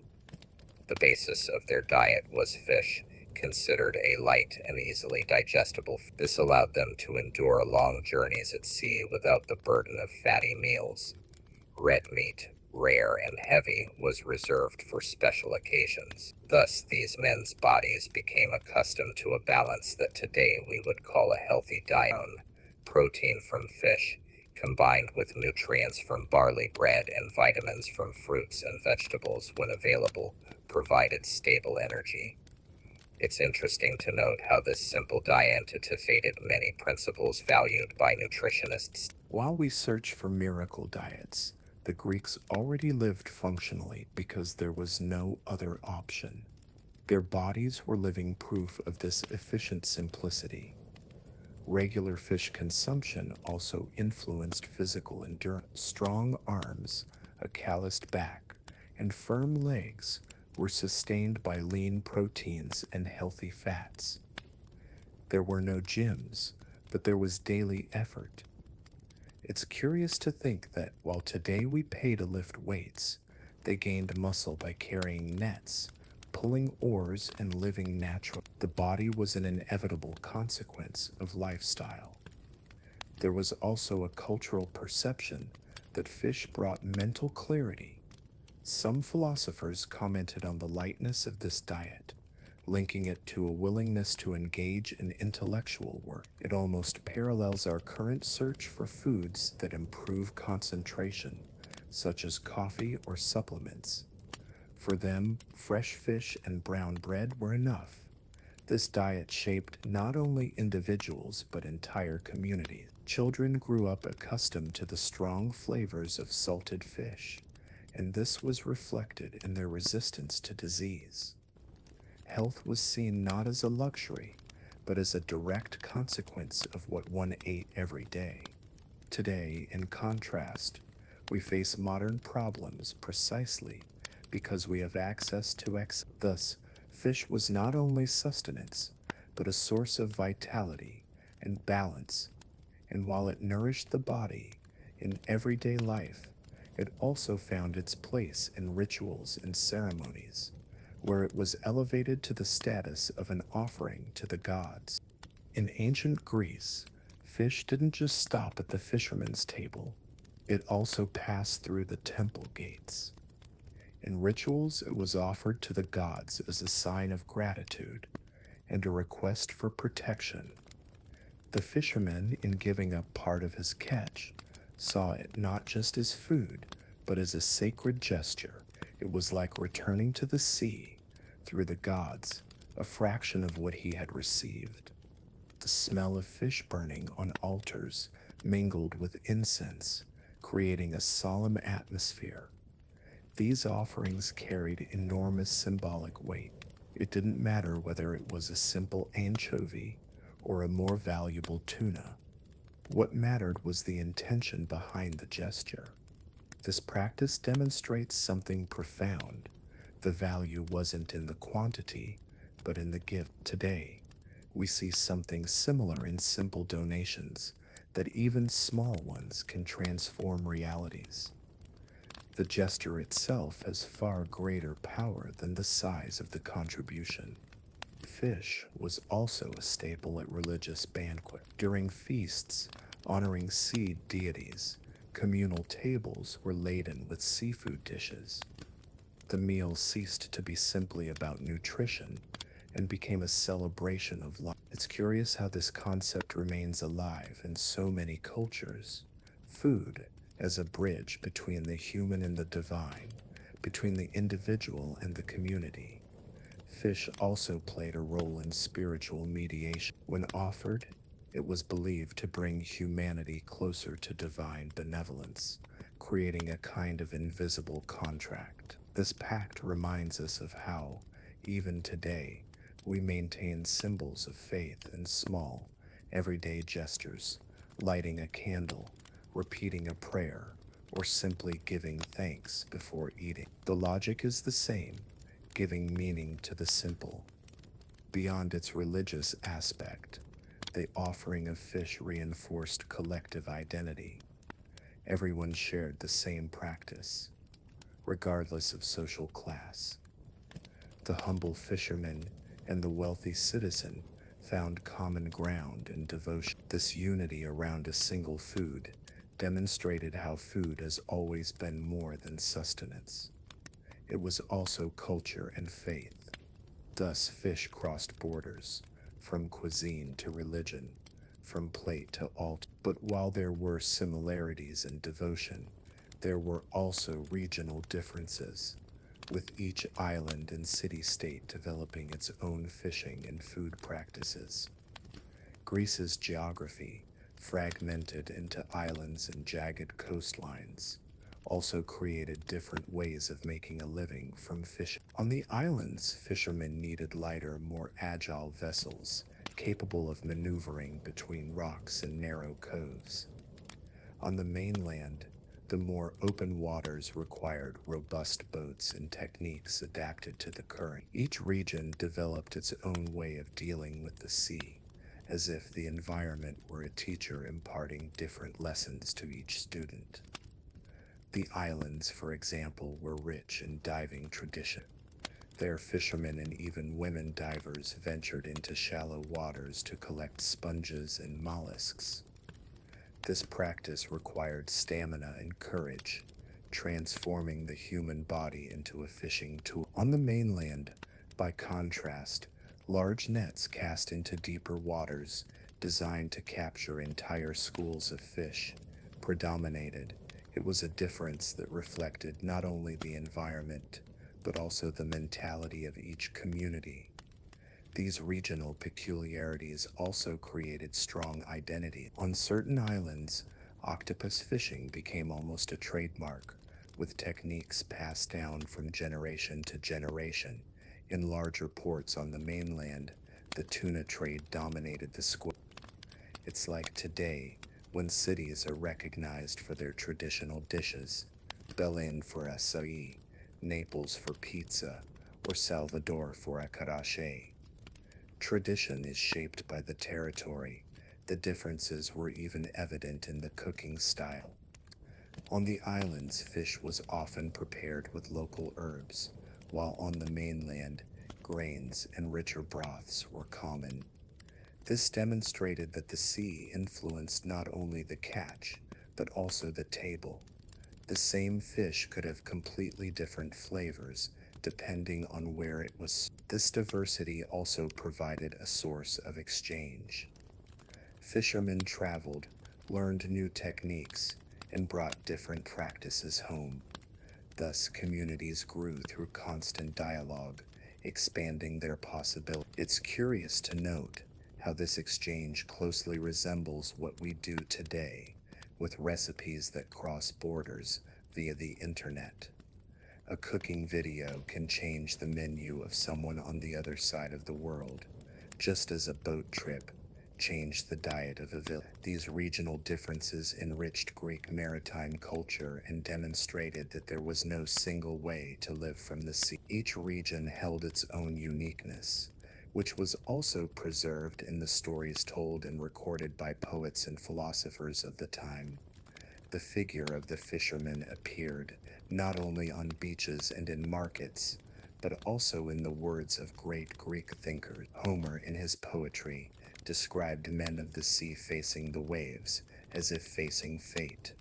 Speaker 2: The basis of their diet was fish, considered a light and easily digestible. This allowed them to endure long journeys at sea without the burden of fatty meals. Red meat, rare and heavy, was reserved for special occasions. Thus, these men's bodies became accustomed to a balance that today we would call a healthy diet. Protein from fish, combined with nutrients from barley bread and vitamins from fruits and vegetables when available, provided stable energy. It's interesting to note how this simple diet anticipated many principles valued by nutritionists.
Speaker 1: While we search for miracle diets, the Greeks already lived functionally because there was no other option. Their bodies were living proof of this efficient simplicity. Regular fish consumption also influenced physical endurance. Strong arms, a calloused back, and firm legs were sustained by lean proteins and healthy fats. There were no gyms, but there was daily effort. It's curious to think that while today we pay to lift weights, they gained muscle by carrying nets, pulling oars, and living naturally. The body was an inevitable consequence of lifestyle. There was also a cultural perception that fish brought mental clarity. Some philosophers commented on the lightness of this diet, linking it to a willingness to engage in intellectual work. It almost parallels our current search for foods that improve concentration, such as coffee or supplements. For them, fresh fish and brown bread were enough. This diet shaped not only individuals but entire communities. Children grew up accustomed to the strong flavors of salted fish, and this was reflected in their resistance to disease. Health was seen not as a luxury, but as a direct consequence of what one ate every day. Today, in contrast, we face modern problems precisely because we have access to excess. Thus, fish was not only sustenance, but a source of vitality and balance, and while it nourished the body in everyday life, it also found its place in rituals and ceremonies, where it was elevated to the status of an offering to the gods. In ancient Greece, fish didn't just stop at the fisherman's table, it also passed through the temple gates. In rituals, it was offered to the gods as a sign of gratitude and a request for protection. The fisherman, in giving up part of his catch, saw it not just as food, but as a sacred gesture. It was like returning to the sea, through the gods, a fraction of what he had received. The smell of fish burning on altars mingled with incense, creating a solemn atmosphere. These offerings carried enormous symbolic weight. It didn't matter whether it was a simple anchovy or a more valuable tuna. What mattered was the intention behind the gesture. This practice demonstrates something profound. The value wasn't in the quantity, but in the gift. Today, we see something similar in simple donations, that even small ones can transform realities. The gesture itself has far greater power than the size of the contribution. Fish was also a staple at religious banquets. During feasts honoring sea deities, communal tables were laden with seafood dishes. The meal ceased to be simply about nutrition and became a celebration of life. It's curious how this concept remains alive in so many cultures. Food as a bridge between the human and the divine, between the individual and the community. Fish also played a role in spiritual mediation. When offered, it was believed to bring humanity closer to divine benevolence, creating a kind of invisible contract. This pact reminds us of how, even today, we maintain symbols of faith in small, everyday gestures, lighting a candle, repeating a prayer, or simply giving thanks before eating. The logic is the same, giving meaning to the simple. Beyond its religious aspect, the offering of fish reinforced collective identity. Everyone shared the same practice, regardless of social class. The humble fisherman and the wealthy citizen found common ground in devotion. This unity around a single food demonstrated how food has always been more than sustenance. It was also culture and faith. Thus, fish crossed borders, from cuisine to religion, from plate to altar. But while there were similarities in devotion, there were also regional differences, with each island and city-state developing its own fishing and food practices. Greece's geography, fragmented into islands and jagged coastlines, also created different ways of making a living from fishing. On the islands, fishermen needed lighter, more agile vessels, capable of maneuvering between rocks and narrow coves. On the mainland, the more open waters required robust boats and techniques adapted to the current. Each region developed its own way of dealing with the sea, as if the environment were a teacher imparting different lessons to each student. The islands, for example, were rich in diving tradition. There, fishermen and even women divers ventured into shallow waters to collect sponges and mollusks. This practice required stamina and courage, transforming the human body into a fishing tool. On the mainland, by contrast, large nets cast into deeper waters, designed to capture entire schools of fish, predominated. It was a difference that reflected not only the environment, but also the mentality of each community. These regional peculiarities also created strong identity. On certain islands, octopus fishing became almost a trademark, with techniques passed down from generation to generation. In larger ports on the mainland, the tuna trade dominated the square. It's like today, when cities are recognized for their traditional dishes, Berlin for acai, Naples for pizza, or Salvador for acarache. Tradition is shaped by the territory. The differences were even evident in the cooking style. On the islands, fish was often prepared with local herbs, while on the mainland, grains and richer broths were common. This demonstrated that the sea influenced not only the catch, but also the table. The same fish could have completely different flavors depending on where it was. This diversity also provided a source of exchange. Fishermen traveled, learned new techniques, and brought different practices home. Thus, communities grew through constant dialogue, expanding their possibilities. It's curious to note how this exchange closely resembles what we do today with recipes that cross borders via the internet. A cooking video can change the menu of someone on the other side of the world, just as a boat trip changed the diet of a village. These regional differences enriched Greek maritime culture and demonstrated that there was no single way to live from the sea. Each region held its own uniqueness, which was also preserved in the stories told and recorded by poets and philosophers of the time. The figure of the fisherman appeared not only on beaches and in markets, but also in the words of great Greek thinkers. Homer, in his poetry, described men of the sea facing the waves as if facing fate.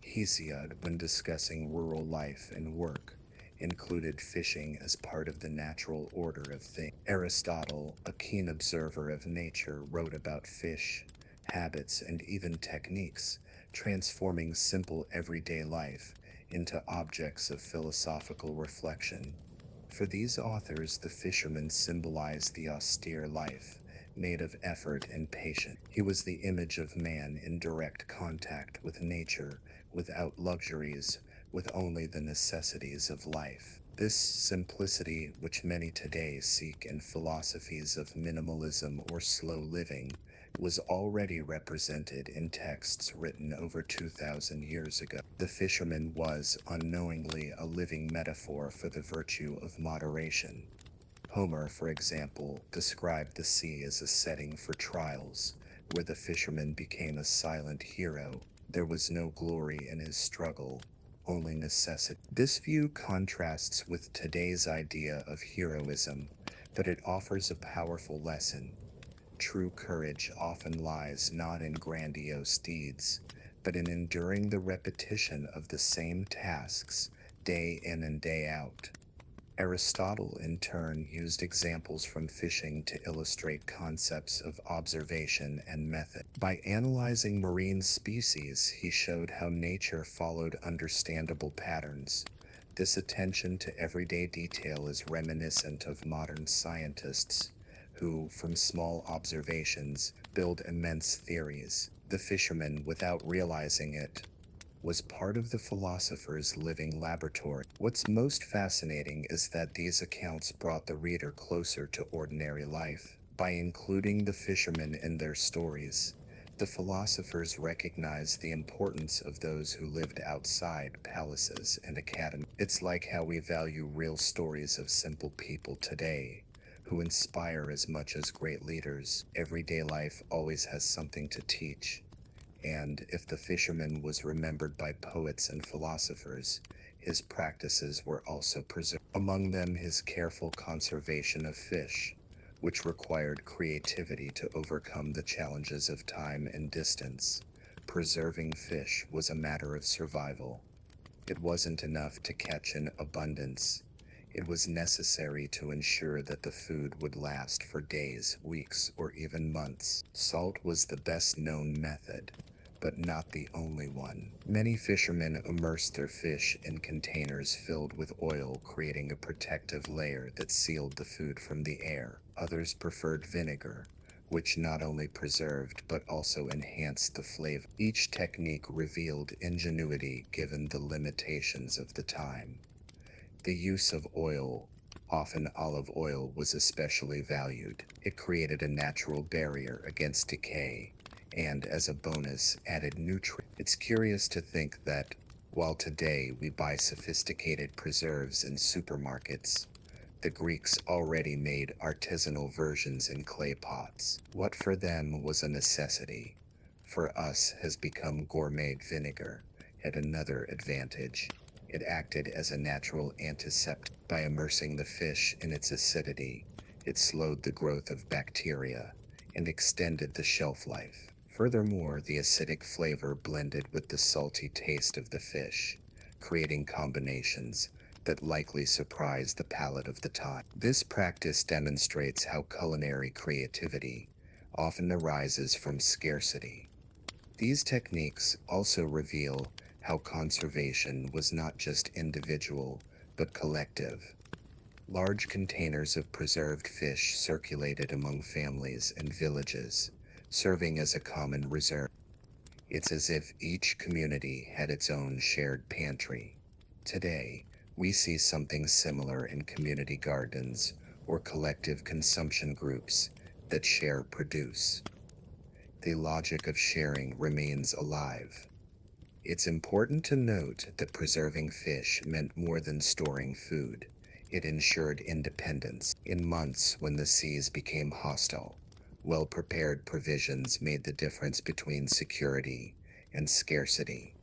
Speaker 1: Hesiod, when discussing rural life and work, included fishing as part of the natural order of things. Aristotle, a keen observer of nature, wrote about fish, habits, and even techniques, transforming simple everyday life into objects of philosophical reflection. For these authors, the fisherman symbolized the austere life, made of effort and patience. He was the image of man in direct contact with nature, without luxuries, with only the necessities of life. This simplicity, which many today seek in philosophies of minimalism or slow living, was already represented in texts written over 2,000 years ago. The fisherman was, unknowingly, a living metaphor for the virtue of moderation. Homer, for example, described the sea as a setting for trials, where the fisherman became a silent hero. There was no glory in his struggle, only necessity. This view contrasts with today's idea of heroism, but it offers a powerful lesson. True courage often lies not in grandiose deeds, but in enduring the repetition of the same tasks, day in and day out. Aristotle, in turn, used examples from fishing to illustrate concepts of observation and method. By analyzing marine species, he showed how nature followed understandable patterns. This attention to everyday detail is reminiscent of modern scientists, who, from small observations, build immense theories. The fisherman, without realizing it, was part of the philosopher's living laboratory. What's most fascinating is that these accounts brought the reader closer to ordinary life. By including the fishermen in their stories, the philosophers recognized the importance of those who lived outside palaces and academies. It's like how we value real stories of simple people today, who inspire as much as great leaders. Everyday life always has something to teach. And if the fisherman was remembered by poets and philosophers, his practices were also preserved. Among them, his careful conservation of fish, which required creativity to overcome the challenges of time and distance. Preserving fish was a matter of survival. It wasn't enough to catch in abundance. It was necessary to ensure that the food would last for days, weeks, or even months. Salt was the best known method, but not the only one. Many fishermen immersed their fish in containers filled with oil, creating a protective layer that sealed the food from the air. Others preferred vinegar, which not only preserved but also enhanced the flavor. Each technique revealed ingenuity given the limitations of the time. The use of oil, often olive oil, was especially valued. It created a natural barrier against decay, and as a bonus, added nutrients. It's curious to think that, while today we buy sophisticated preserves in supermarkets, the Greeks already made artisanal versions in clay pots. What for them was a necessity, for us has become gourmet. Vinegar had another advantage. It acted as a natural antiseptic. By immersing the fish in its acidity, it slowed the growth of bacteria and extended the shelf life. Furthermore, the acidic flavor blended with the salty taste of the fish, creating combinations that likely surprised the palate of the time. This practice demonstrates how culinary creativity often arises from scarcity. These techniques also reveal how conservation was not just individual, but collective. Large containers of preserved fish circulated among families and villages, serving as a common reserve. It's as if each community had its own shared pantry. Today, we see something similar in community gardens or collective consumption groups that share produce. The logic of sharing remains alive. It's important to note that preserving fish meant more than storing food. It ensured independence. In months when the seas became hostile, well-prepared provisions made the difference between security and scarcity.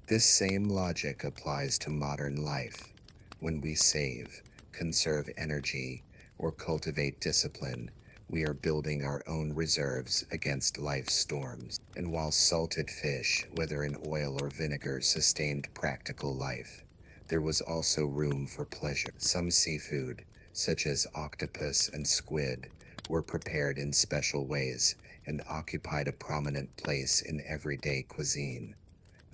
Speaker 1: This same logic applies to modern life. When we save, conserve energy, or cultivate discipline, we are building our own reserves against life's storms. And while salted fish, whether in oil or vinegar, sustained practical life, there was also room for pleasure. Some seafood, such as octopus and squid, were prepared in special ways and occupied a prominent place in everyday cuisine.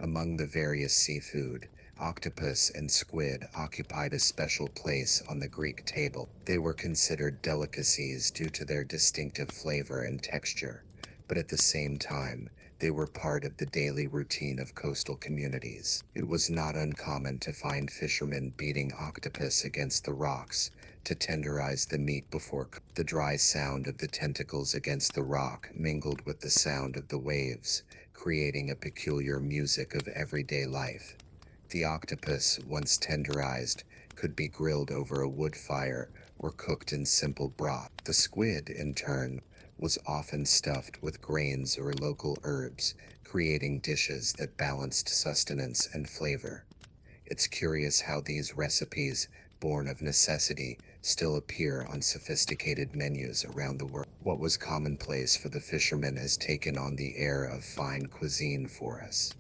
Speaker 1: Among the various seafood, octopus and squid occupied a special place on the Greek table. They were considered delicacies due to their distinctive flavor and texture, but at the same time, they were part of the daily routine of coastal communities. It was not uncommon to find fishermen beating octopus against the rocks to tenderize the meat before the dry sound of the tentacles against the rock mingled with the sound of the waves, creating a peculiar music of everyday life. The octopus, once tenderized, could be grilled over a wood fire or cooked in simple broth. The squid, in turn, was often stuffed with grains or local herbs, creating dishes that balanced sustenance and flavor. It's curious how these recipes, born of necessity, still appear on sophisticated menus around the world. What was commonplace for the fishermen has taken on the air of fine cuisine for us.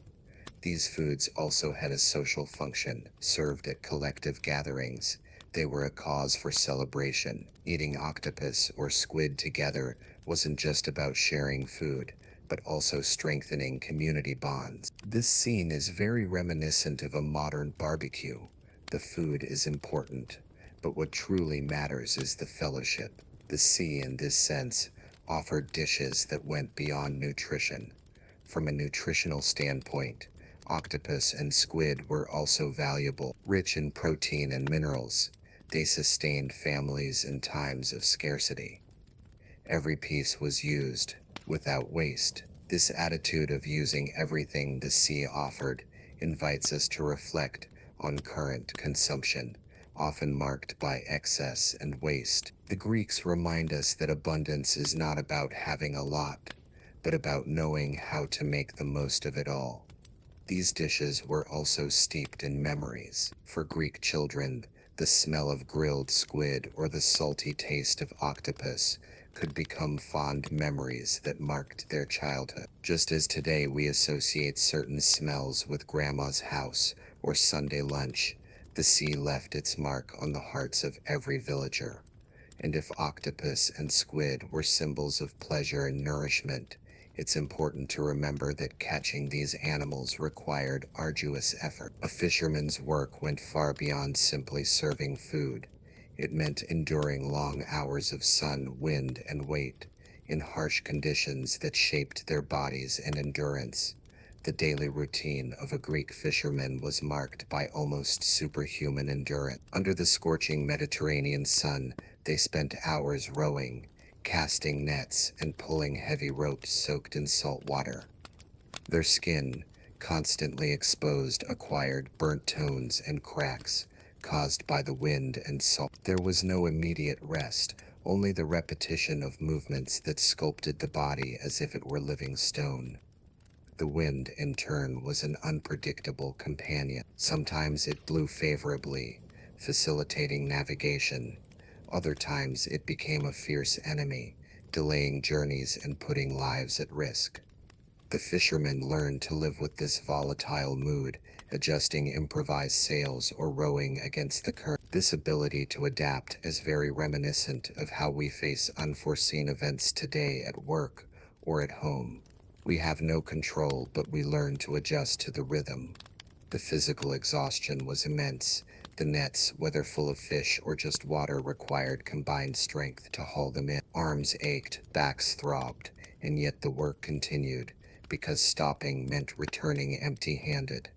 Speaker 1: These foods also had a social function, served at collective gatherings. They were a cause for celebration. Eating octopus or squid together wasn't just about sharing food, but also strengthening community bonds. This scene is very reminiscent of a modern barbecue. The food is important, but what truly matters is the fellowship. The sea, in this sense, offered dishes that went beyond nutrition. From a nutritional standpoint, octopus and squid were also valuable, rich in protein and minerals. They sustained families in times of scarcity. Every piece was used, without waste. This attitude of using everything the sea offered invites us to reflect on current consumption, often marked by excess and waste. The Greeks remind us that abundance is not about having a lot, but about knowing how to make the most of it all. These dishes were also steeped in memories. For Greek children, the smell of grilled squid or the salty taste of octopus could become fond memories that marked their childhood. Just as today we associate certain smells with grandma's house or Sunday lunch, the sea left its mark on the hearts of every villager. And if octopus and squid were symbols of pleasure and nourishment, it's important to remember that catching these animals required arduous effort. A fisherman's work went far beyond simply serving food. It meant enduring long hours of sun, wind, and weight in harsh conditions that shaped their bodies and endurance. The daily routine of a Greek fisherman was marked by almost superhuman endurance. Under the scorching Mediterranean sun, they spent hours rowing, casting nets, and pulling heavy ropes soaked in salt water. Their skin, constantly exposed, acquired burnt tones and cracks caused by the wind and salt. There was no immediate rest, only the repetition of movements that sculpted the body as if it were living stone. The wind, in turn, was an unpredictable companion. Sometimes it blew favorably, facilitating navigation. Other times it became a fierce enemy, delaying journeys and putting lives at risk. The fishermen learned to live with this volatile mood, adjusting improvised sails or rowing against the current. This ability to adapt is very reminiscent of how we face unforeseen events today at work or at home. We have no control, but we learn to adjust to the rhythm. The physical exhaustion was immense. The nets, whether full of fish or just water, required combined strength to haul them in. Arms ached, backs throbbed, and yet the work continued.
Speaker 2: because stopping meant returning empty-handed.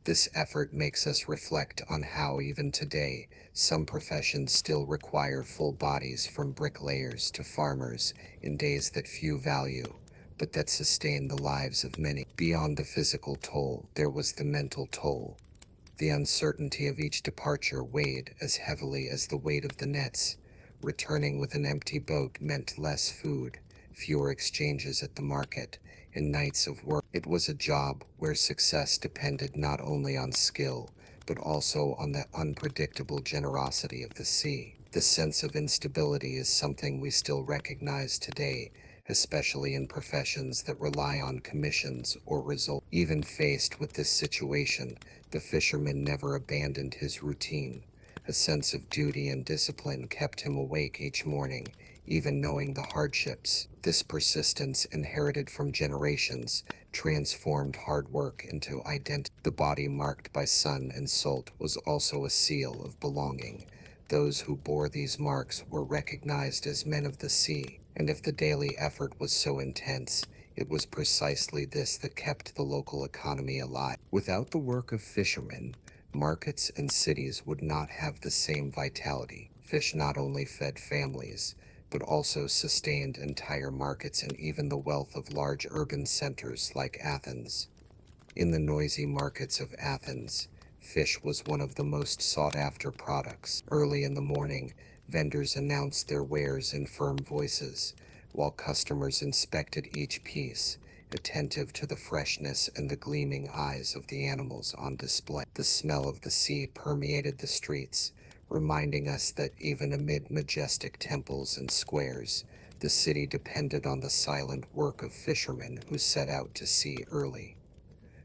Speaker 2: This effort makes us reflect on how, even today, some professions still require full bodies, from bricklayers to farmers, in days that few value, but that sustain the lives of many. Beyond the physical toll, there was the mental toll. The uncertainty of each departure weighed as heavily as the weight of the nets. Returning with an empty boat meant less food, fewer exchanges at the market, and nights of work. It was a job where success depended not only on skill, but also on the unpredictable generosity of the sea. The sense of instability is something we still recognize today, especially in professions that rely on commissions or results. Even faced with this situation, the fisherman never abandoned his routine. A sense of duty and discipline kept him awake each morning, even knowing the hardships. This persistence, inherited from generations, transformed hard work into identity. The body marked by sun and salt was also a seal of belonging. Those who bore these marks were recognized as men of the sea, and if the daily effort was so intense, it was precisely this that kept the local economy alive. Without the work of fishermen, markets and cities would not have the same vitality. Fish not only fed families, but also sustained entire markets and even the wealth of large urban centers like Athens. In the noisy markets of Athens, fish was one of the most sought-after products. Early in the morning, vendors announced their wares in firm voices, while customers inspected each piece, attentive to the freshness and the gleaming eyes of the animals on display. The smell of the sea permeated the streets, reminding us that even amid majestic temples and squares, the city depended on the silent work of fishermen who set out to sea early.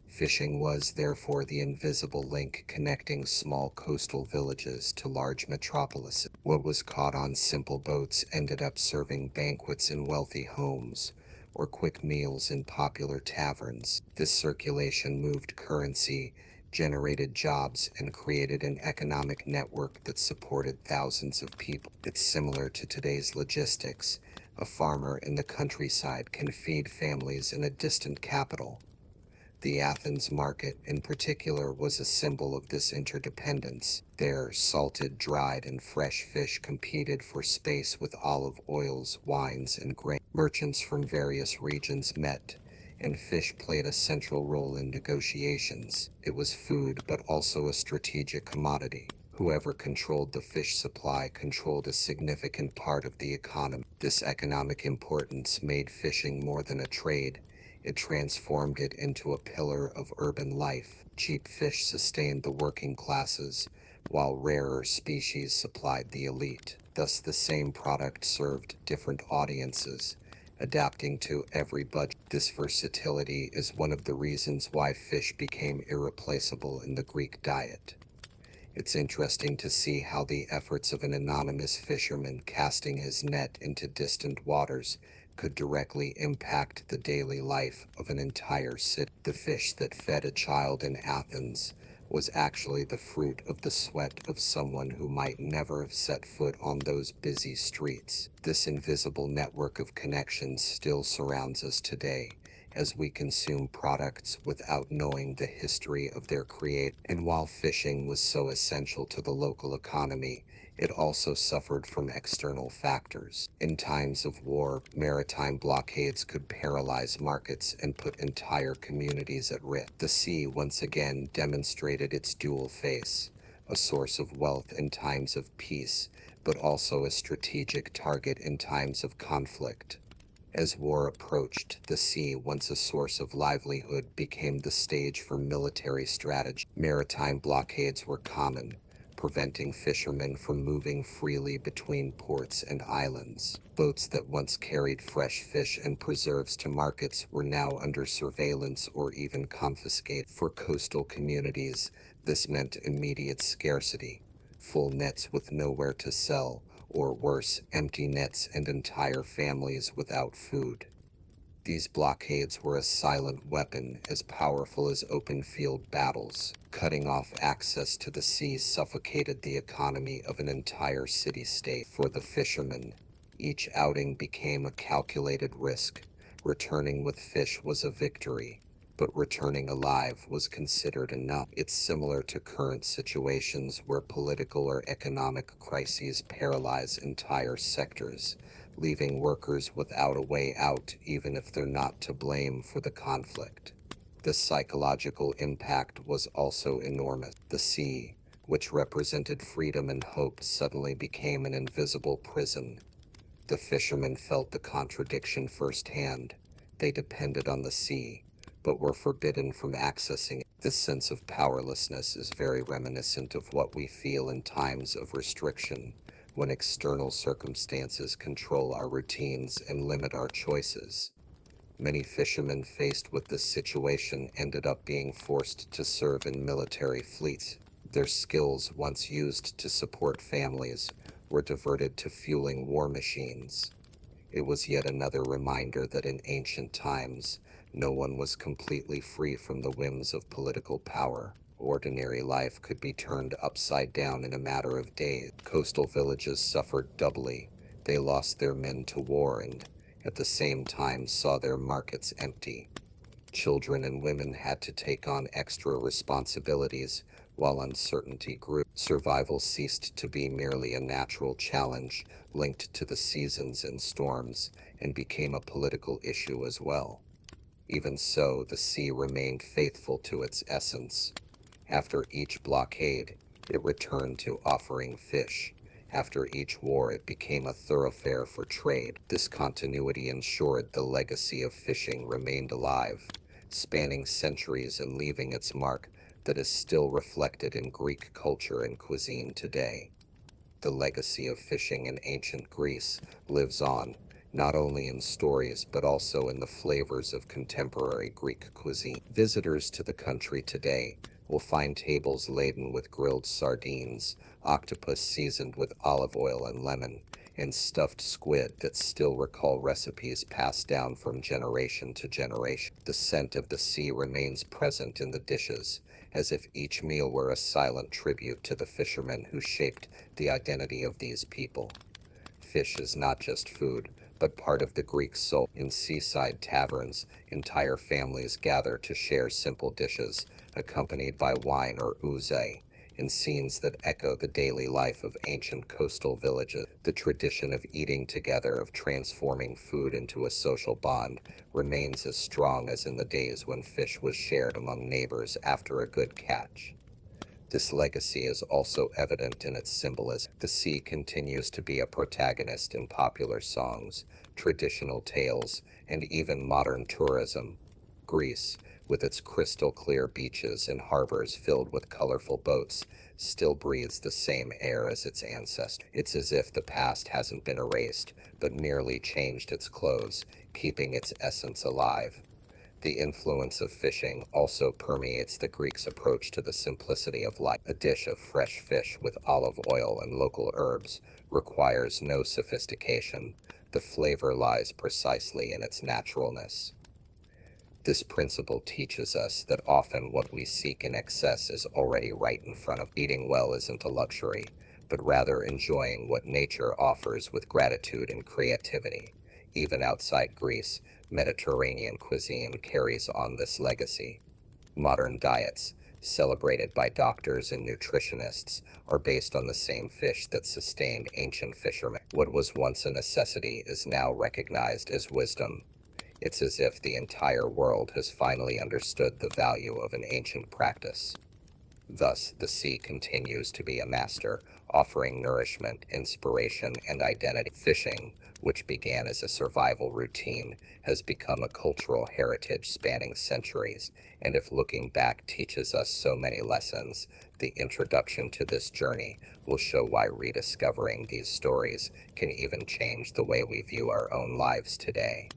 Speaker 2: Fishing was therefore the invisible link connecting small coastal villages to large metropolises. What was caught on simple boats ended up serving banquets in wealthy homes, or quick meals in popular taverns. This circulation moved currency, generated jobs, and created an economic network that supported thousands of people. It's similar to today's logistics. A farmer in the countryside can feed families in a distant capital. The Athens market, in particular, was a symbol of this interdependence. There, salted, dried, and fresh fish competed for space with olive oils, wines, and grain. Merchants from various regions met, and fish played a central role in negotiations. It was food, but also a strategic commodity. Whoever controlled the fish supply controlled a significant part of the economy. This economic importance made fishing more than a trade. It transformed it into a pillar of urban life. Cheap fish sustained the working classes, while rarer species supplied the elite. Thus, the same product served different audiences, adapting to every budget. This versatility is one of the reasons why fish became irreplaceable in the Greek diet. It's interesting to see how the efforts of an anonymous fisherman casting his net into distant waters could directly impact the daily life of an entire city. The fish that fed a child in Athens was actually the fruit of the sweat of someone who might never have set foot on those busy streets. This invisible network of connections still surrounds us today, as we consume products without knowing the history of their creator. And while fishing was so essential to the local economy, it also suffered from external factors. In times of war, maritime blockades could paralyze markets and put entire communities at risk. The sea once again demonstrated its dual face, a source of wealth in times of peace, but also a strategic target in times of conflict. As war approached, the sea, once a source of livelihood, became the stage for military strategy. Maritime blockades were common, preventing fishermen from moving freely between ports and islands. Boats that once carried fresh fish and preserves to markets were now under surveillance or even confiscated. For coastal communities, this meant immediate scarcity, full nets with nowhere to sell, or worse, empty nets and entire families without food. These blockades were a silent weapon as powerful as open field battles. Cutting off access to the sea suffocated the economy of an entire city-state. For the fishermen, each outing became a calculated risk, Returning with fish was a victory, but returning alive was considered enough. It's similar to current situations where political or economic crises paralyze entire sectors, leaving workers without a way out even if they're not to blame for the conflict. The psychological impact was also enormous. The sea, which represented freedom and hope, suddenly became an invisible prison. The fishermen felt the contradiction firsthand. They depended on the sea, but were forbidden from accessing it. This sense of powerlessness is very reminiscent of what we feel in times of restriction, when external circumstances control our routines and limit our choices. Many fishermen faced with this situation ended up being forced to serve in military fleets. Their skills, once used to support families, were diverted to fueling war machines. It was yet another reminder that in ancient times, no one was completely free from the whims of political power. Ordinary life could be turned upside down in a matter of days. Coastal villages suffered doubly. They lost their men to war and, at the same time, saw their markets empty. Children and women had to take on extra responsibilities while uncertainty grew. Survival ceased to be merely a natural challenge linked to the seasons and storms and became a political issue as well. Even so, the sea remained faithful to its essence. After each blockade, it returned to offering fish. After each war, it became a thoroughfare for trade. This continuity ensured the legacy of fishing remained alive, spanning centuries and leaving its mark that is still reflected in Greek culture and cuisine today. The legacy of fishing in ancient Greece lives on, not only in stories but also in the flavors of contemporary Greek cuisine. Visitors to the country today will find tables laden with grilled sardines, octopus seasoned with olive oil and lemon, and stuffed squid that still recall recipes passed down from generation to generation. The scent of the sea remains present in the dishes, as if each meal were a silent tribute to the fishermen who shaped the identity of these people. Fish is not just food, but part of the Greek soul. In seaside taverns, entire families gather to share simple dishes, accompanied by wine or ouze. In scenes that echo the daily life of ancient coastal villages, the tradition of eating together, of transforming food into a social bond, remains as strong as in the days when fish was shared among neighbors after a good catch. This legacy is also evident in its symbolism. The sea continues to be a protagonist in popular songs, traditional tales, and even modern tourism. Greece, with its crystal-clear beaches and harbors filled with colorful boats, still breathes the same air as its ancestors. It's as if the past hasn't been erased, but merely changed its clothes, keeping its essence alive. The influence of fishing also permeates the Greeks' approach to the simplicity of life. A dish of fresh fish with olive oil and local herbs requires no sophistication. The flavor lies precisely in its naturalness. This principle teaches us that often what we seek in excess is already right in front of. Eating well isn't a luxury, but rather enjoying what nature offers with gratitude and creativity. Even outside Greece, Mediterranean cuisine carries on this legacy. Modern diets, celebrated by doctors and nutritionists, are based on the same fish that sustained ancient fishermen. What was once a necessity is now recognized as wisdom. It's as if the entire world has finally understood the value of an ancient practice. Thus, the sea continues to be a master, offering nourishment, inspiration, and identity. Fishing, which began as a survival routine, has become a cultural heritage spanning centuries, and if looking back teaches us so many lessons, the introduction to this journey will show why rediscovering these stories can even change the way we view our own lives today.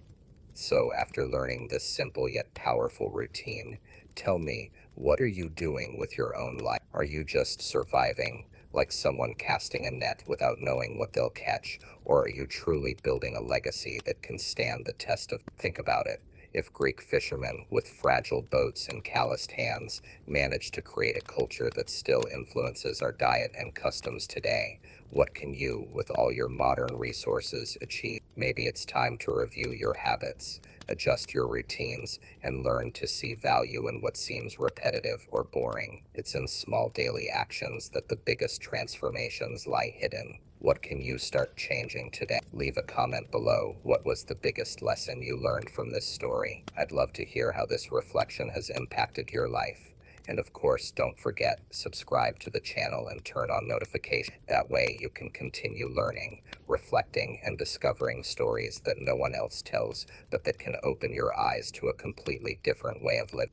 Speaker 2: So, after learning this simple yet powerful routine, tell me, what are you doing with your own life? Are you just surviving, like someone casting a net without knowing what they'll catch? Or are you truly building a legacy that can stand the test of... Think about it. If Greek fishermen with fragile boats and calloused hands managed to create a culture that still influences our diet and customs today, What can you, with all your modern resources, achieve? Maybe it's time to review your habits, adjust your routines, and learn to see value in what seems repetitive or boring. It's in small daily actions that the biggest transformations lie hidden. What can you start changing today? Leave a comment below. What was the biggest lesson you learned from this story? I'd love to hear how this reflection has impacted your life. And of course, don't forget, subscribe to the channel and turn on notifications. That way you can continue learning, reflecting, and discovering stories that no one else tells, but that can open your eyes to a completely different way of living.